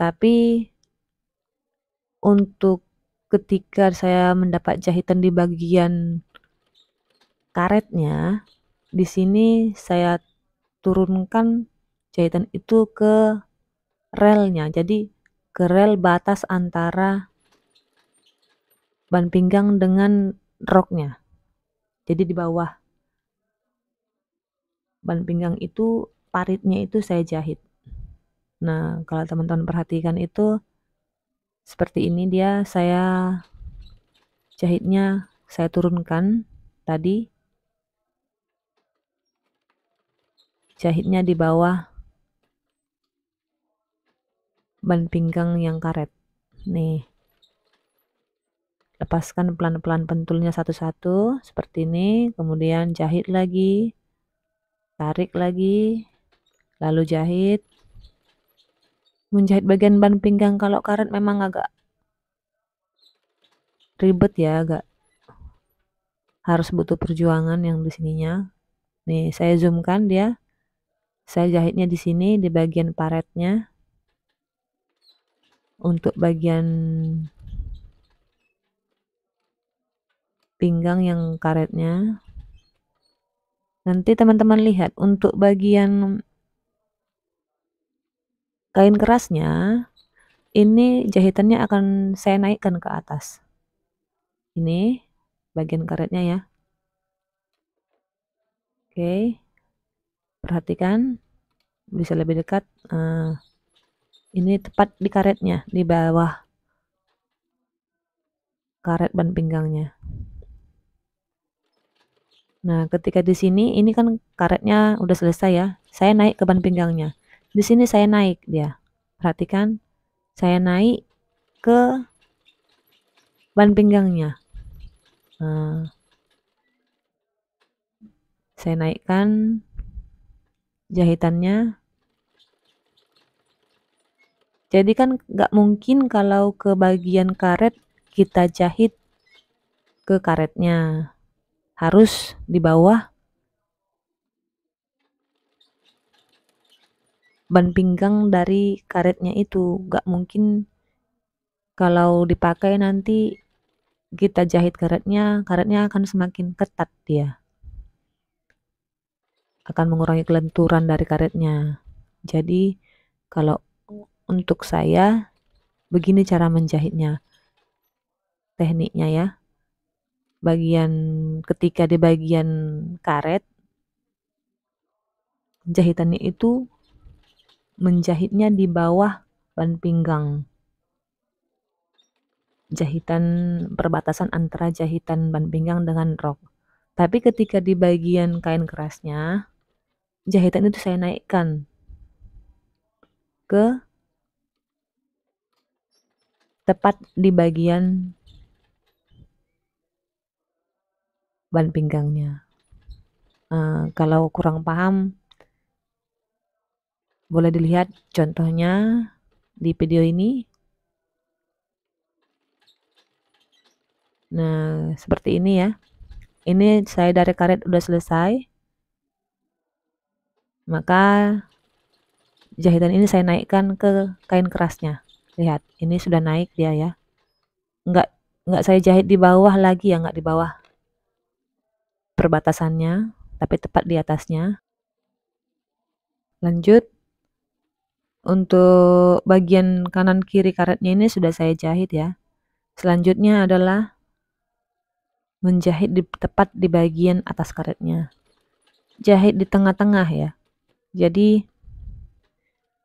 Tapi untuk ketika saya mendapat jahitan di bagian karetnya, di sini saya turunkan jahitan itu ke relnya. Jadi ke rel batas antara ban pinggang dengan roknya. Jadi di bawah ban pinggang itu paritnya itu saya jahit. Nah, kalau teman-teman perhatikan itu seperti ini dia saya jahitnya saya turunkan tadi. Jahitnya di bawah ban pinggang yang karet. Nih. Lepaskan pelan-pelan pentulnya satu-satu seperti ini, kemudian jahit lagi, tarik lagi, lalu jahit. Menjahit bagian ban pinggang kalau karet memang agak ribet ya, agak harus butuh perjuangan yang di sininya. Nih, saya zoomkan dia. Saya jahitnya di sini di bagian paretnya. Untuk bagian pinggang yang karetnya. Nanti teman-teman lihat untuk bagian kain kerasnya, ini jahitannya akan saya naikkan ke atas. Ini bagian karetnya ya. Oke, perhatikan bisa lebih dekat. Ini tepat di karetnya, di bawah karet ban pinggangnya. Nah, ketika di sini ini kan karetnya udah selesai ya. Saya naik ke ban pinggangnya. Di sini saya naik dia. Perhatikan, saya naik ke ban pinggangnya. Nah, saya naikkan jahitannya. Jadi kan nggak mungkin kalau ke bagian karet kita jahit ke karetnya. Harus di bawah ban pinggang dari karetnya itu. Nggak mungkin kalau dipakai nanti kita jahit karetnya akan semakin ketat dia. Akan mengurangi kelenturan dari karetnya. Jadi kalau untuk saya begini cara menjahitnya. Tekniknya ya. Ketika di bagian karet jahitannya itu menjahitnya di bawah ban pinggang. Jahitan perbatasan antara jahitan ban pinggang dengan rok. Tapi ketika di bagian kain kerasnya, jahitan itu saya naikkan ke tepat di bagian ban pinggangnya. Kalau kurang paham, boleh dilihat contohnya di video ini. Nah, seperti ini ya. Ini saya dari karet udah selesai. Maka jahitan ini saya naikkan ke kain kerasnya. Lihat, ini sudah naik dia ya. Enggak saya jahit di bawah lagi ya, enggak di bawah perbatasannya, tapi tepat di atasnya. Lanjut, untuk bagian kanan kiri karetnya ini sudah saya jahit ya. Selanjutnya adalah menjahit tepat di bagian atas karetnya. Jahit di tengah-tengah ya. Jadi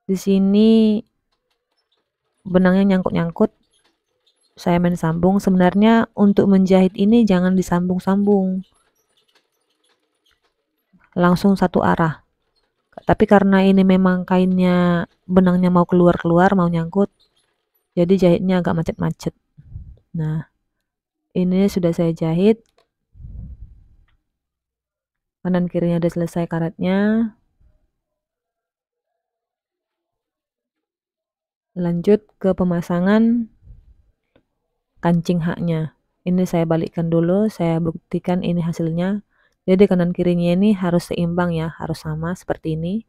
di sini benangnya nyangkut-nyangkut. Saya main sambung. Sebenarnya untuk menjahit ini jangan disambung-sambung. Langsung satu arah. Tapi karena ini memang kainnya benangnya mau keluar-keluar, mau nyangkut. Jadi jahitnya agak macet-macet. Nah, ini sudah saya jahit. Kanan kirinya udah selesai karetnya. Lanjut ke pemasangan kancing haknya. Ini saya balikkan dulu, saya buktikan ini hasilnya. Jadi kanan kirinya ini harus seimbang ya, harus sama seperti ini.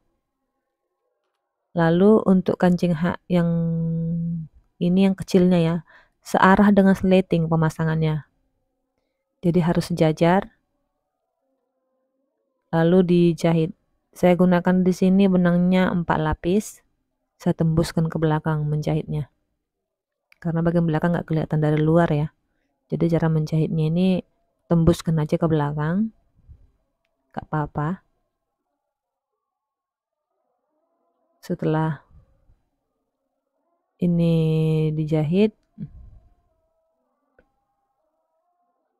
Lalu untuk kancing hak yang ini yang kecilnya ya, searah dengan sleting pemasangannya. Jadi harus sejajar. Lalu dijahit. Saya gunakan di sini benangnya 4 lapis. Saya tembuskan ke belakang menjahitnya. Karena bagian belakang nggak kelihatan dari luar ya. Jadi cara menjahitnya ini tembuskan aja ke belakang. Gak apa-apa. Setelah ini dijahit,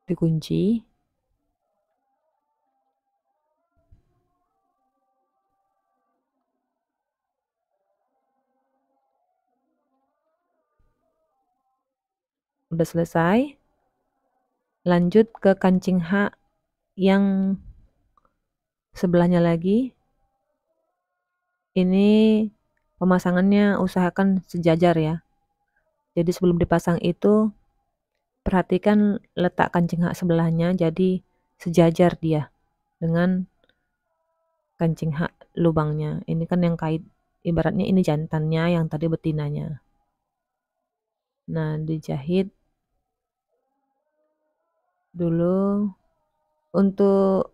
dikunci. Udah selesai. Lanjut ke kancing hak yang sebelahnya lagi. Ini pemasangannya usahakan sejajar ya. Jadi sebelum dipasang itu perhatikan letak kancing hak sebelahnya jadi sejajar dia dengan kancing hak lubangnya. Ini kan yang kait, ibaratnya ini jantannya, yang tadi betinanya. Nah, dijahit dulu. Untuk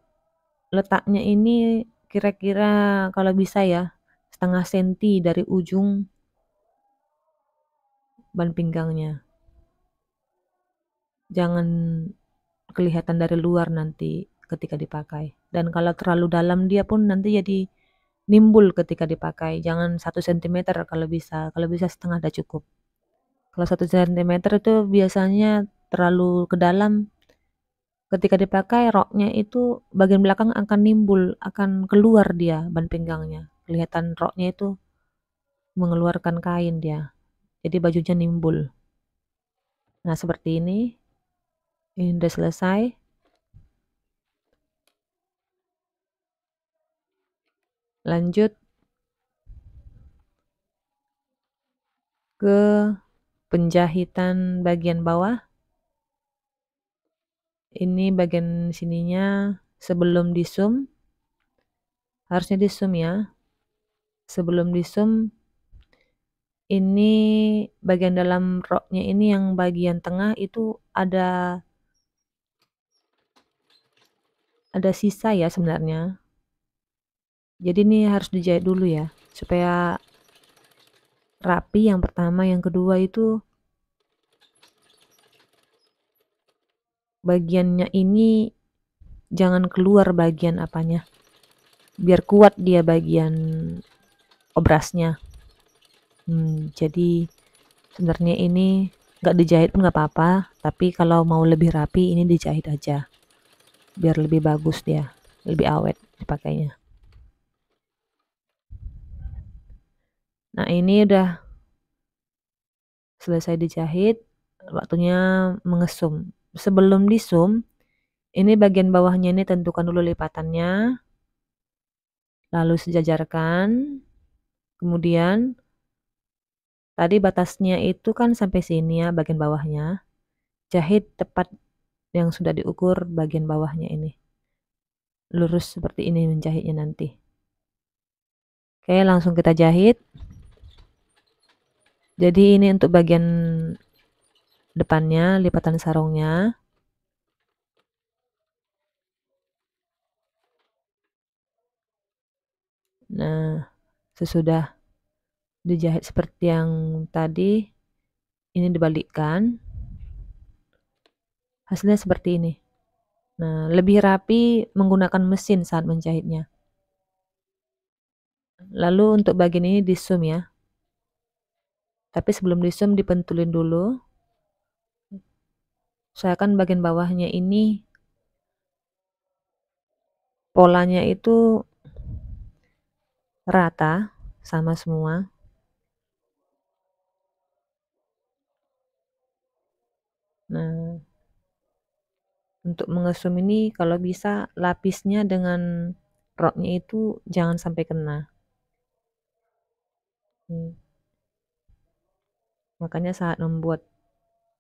letaknya ini kira-kira kalau bisa ya 0,5 senti dari ujung ban pinggangnya. Jangan kelihatan dari luar nanti ketika dipakai. Dan kalau terlalu dalam dia pun nanti jadi nimbul ketika dipakai. Jangan 1 cm kalau bisa setengah udah cukup. Kalau 1 cm itu biasanya terlalu ke dalam, ketika dipakai roknya itu bagian belakang akan nimbul, akan keluar dia ban pinggangnya. Kelihatan roknya itu mengeluarkan kain dia. Jadi bajunya nimbul. Nah, seperti ini. Ini udah selesai. Lanjut ke penjahitan bagian bawah. Ini bagian sininya sebelum di zoom, harusnya di zoom ya. Sebelum di zoom, ini bagian dalam roknya ini yang bagian tengah itu ada sisa ya sebenarnya. Jadi ini harus dijahit dulu ya, supaya rapi. Yang pertama, yang kedua itu bagiannya ini jangan keluar bagian apanya, biar kuat dia bagian obrasnya. Jadi sebenarnya ini nggak dijahit pun nggak apa-apa, tapi kalau mau lebih rapi ini dijahit aja, biar lebih bagus dia, lebih awet dipakainya. Nah, ini udah selesai dijahit, waktunya mengesum. Sebelum disum, ini bagian bawahnya ini tentukan dulu lipatannya, lalu sejajarkan. Kemudian tadi batasnya itu kan sampai sini ya bagian bawahnya. Jahit tepat yang sudah diukur bagian bawahnya ini. Lurus seperti ini menjahitnya nanti. Oke, langsung kita jahit. Jadi ini untuk bagian depannya, lipatan sarungnya. Nah, sesudah dijahit seperti yang tadi, ini dibalikkan. Hasilnya seperti ini. Nah, lebih rapi menggunakan mesin saat menjahitnya. Lalu untuk bagian ini di zoom ya. Tapi sebelum di zoom dipentulin dulu. Usahakan bagian bawahnya ini polanya itu rata, sama semua. Nah, untuk mengesum ini kalau bisa lapisnya dengan roknya itu jangan sampai kena. Makanya saat membuat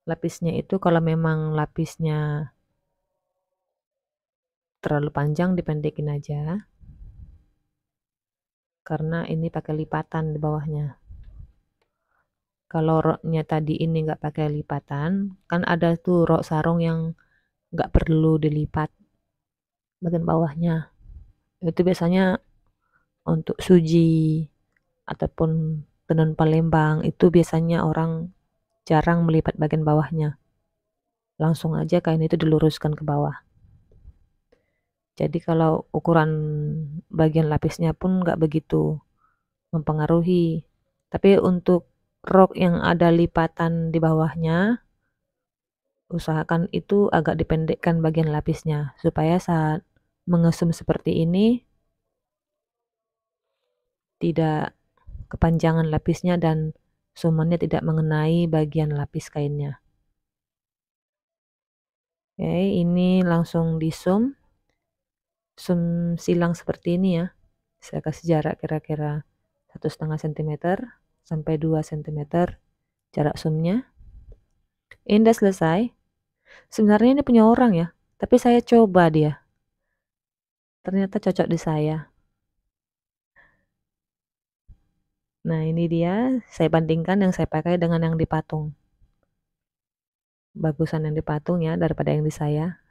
lapisnya itu kalau memang lapisnya terlalu panjang dipendekin aja. Karena ini pakai lipatan di bawahnya. Kalau roknya tadi ini nggak pakai lipatan, kan ada tuh rok sarung yang nggak perlu dilipat bagian bawahnya. Itu biasanya untuk suji ataupun tenun Palembang itu biasanya orang jarang melipat bagian bawahnya. Langsung aja kain itu diluruskan ke bawah. Jadi kalau ukuran bagian lapisnya pun nggak begitu mempengaruhi. Tapi untuk rok yang ada lipatan di bawahnya, usahakan itu agak dipendekkan bagian lapisnya supaya saat mengesum seperti ini tidak kepanjangan lapisnya dan sumennya tidak mengenai bagian lapis kainnya. Oke, ini langsung di zoom silang seperti ini ya. Saya kasih jarak kira-kira 1,5 cm sampai 2 cm jarak zoomnya. Ini udah selesai. Sebenarnya ini punya orang ya, tapi saya coba dia. Ternyata cocok di saya. Nah, ini dia, saya bandingkan yang saya pakai dengan yang di patung. Bagusan yang di patung ya daripada yang di saya.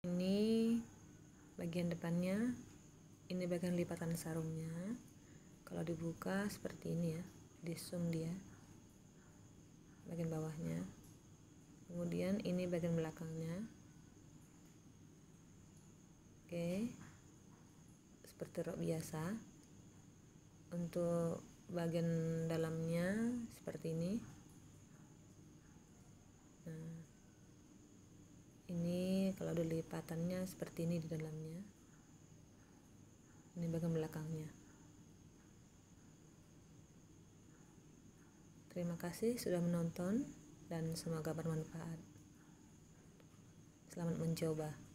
Ini bagian depannya, ini bagian lipatan sarungnya. Kalau dibuka seperti ini ya, di zoom dia. Bagian bawahnya. Kemudian ini bagian belakangnya. Oke. seperti rok biasa. Untuk bagian dalamnya seperti ini. Nah, ini kalau dilipatannya seperti ini di dalamnya. Ini bagian belakangnya. Terima kasih sudah menonton dan semoga bermanfaat. Selamat mencoba.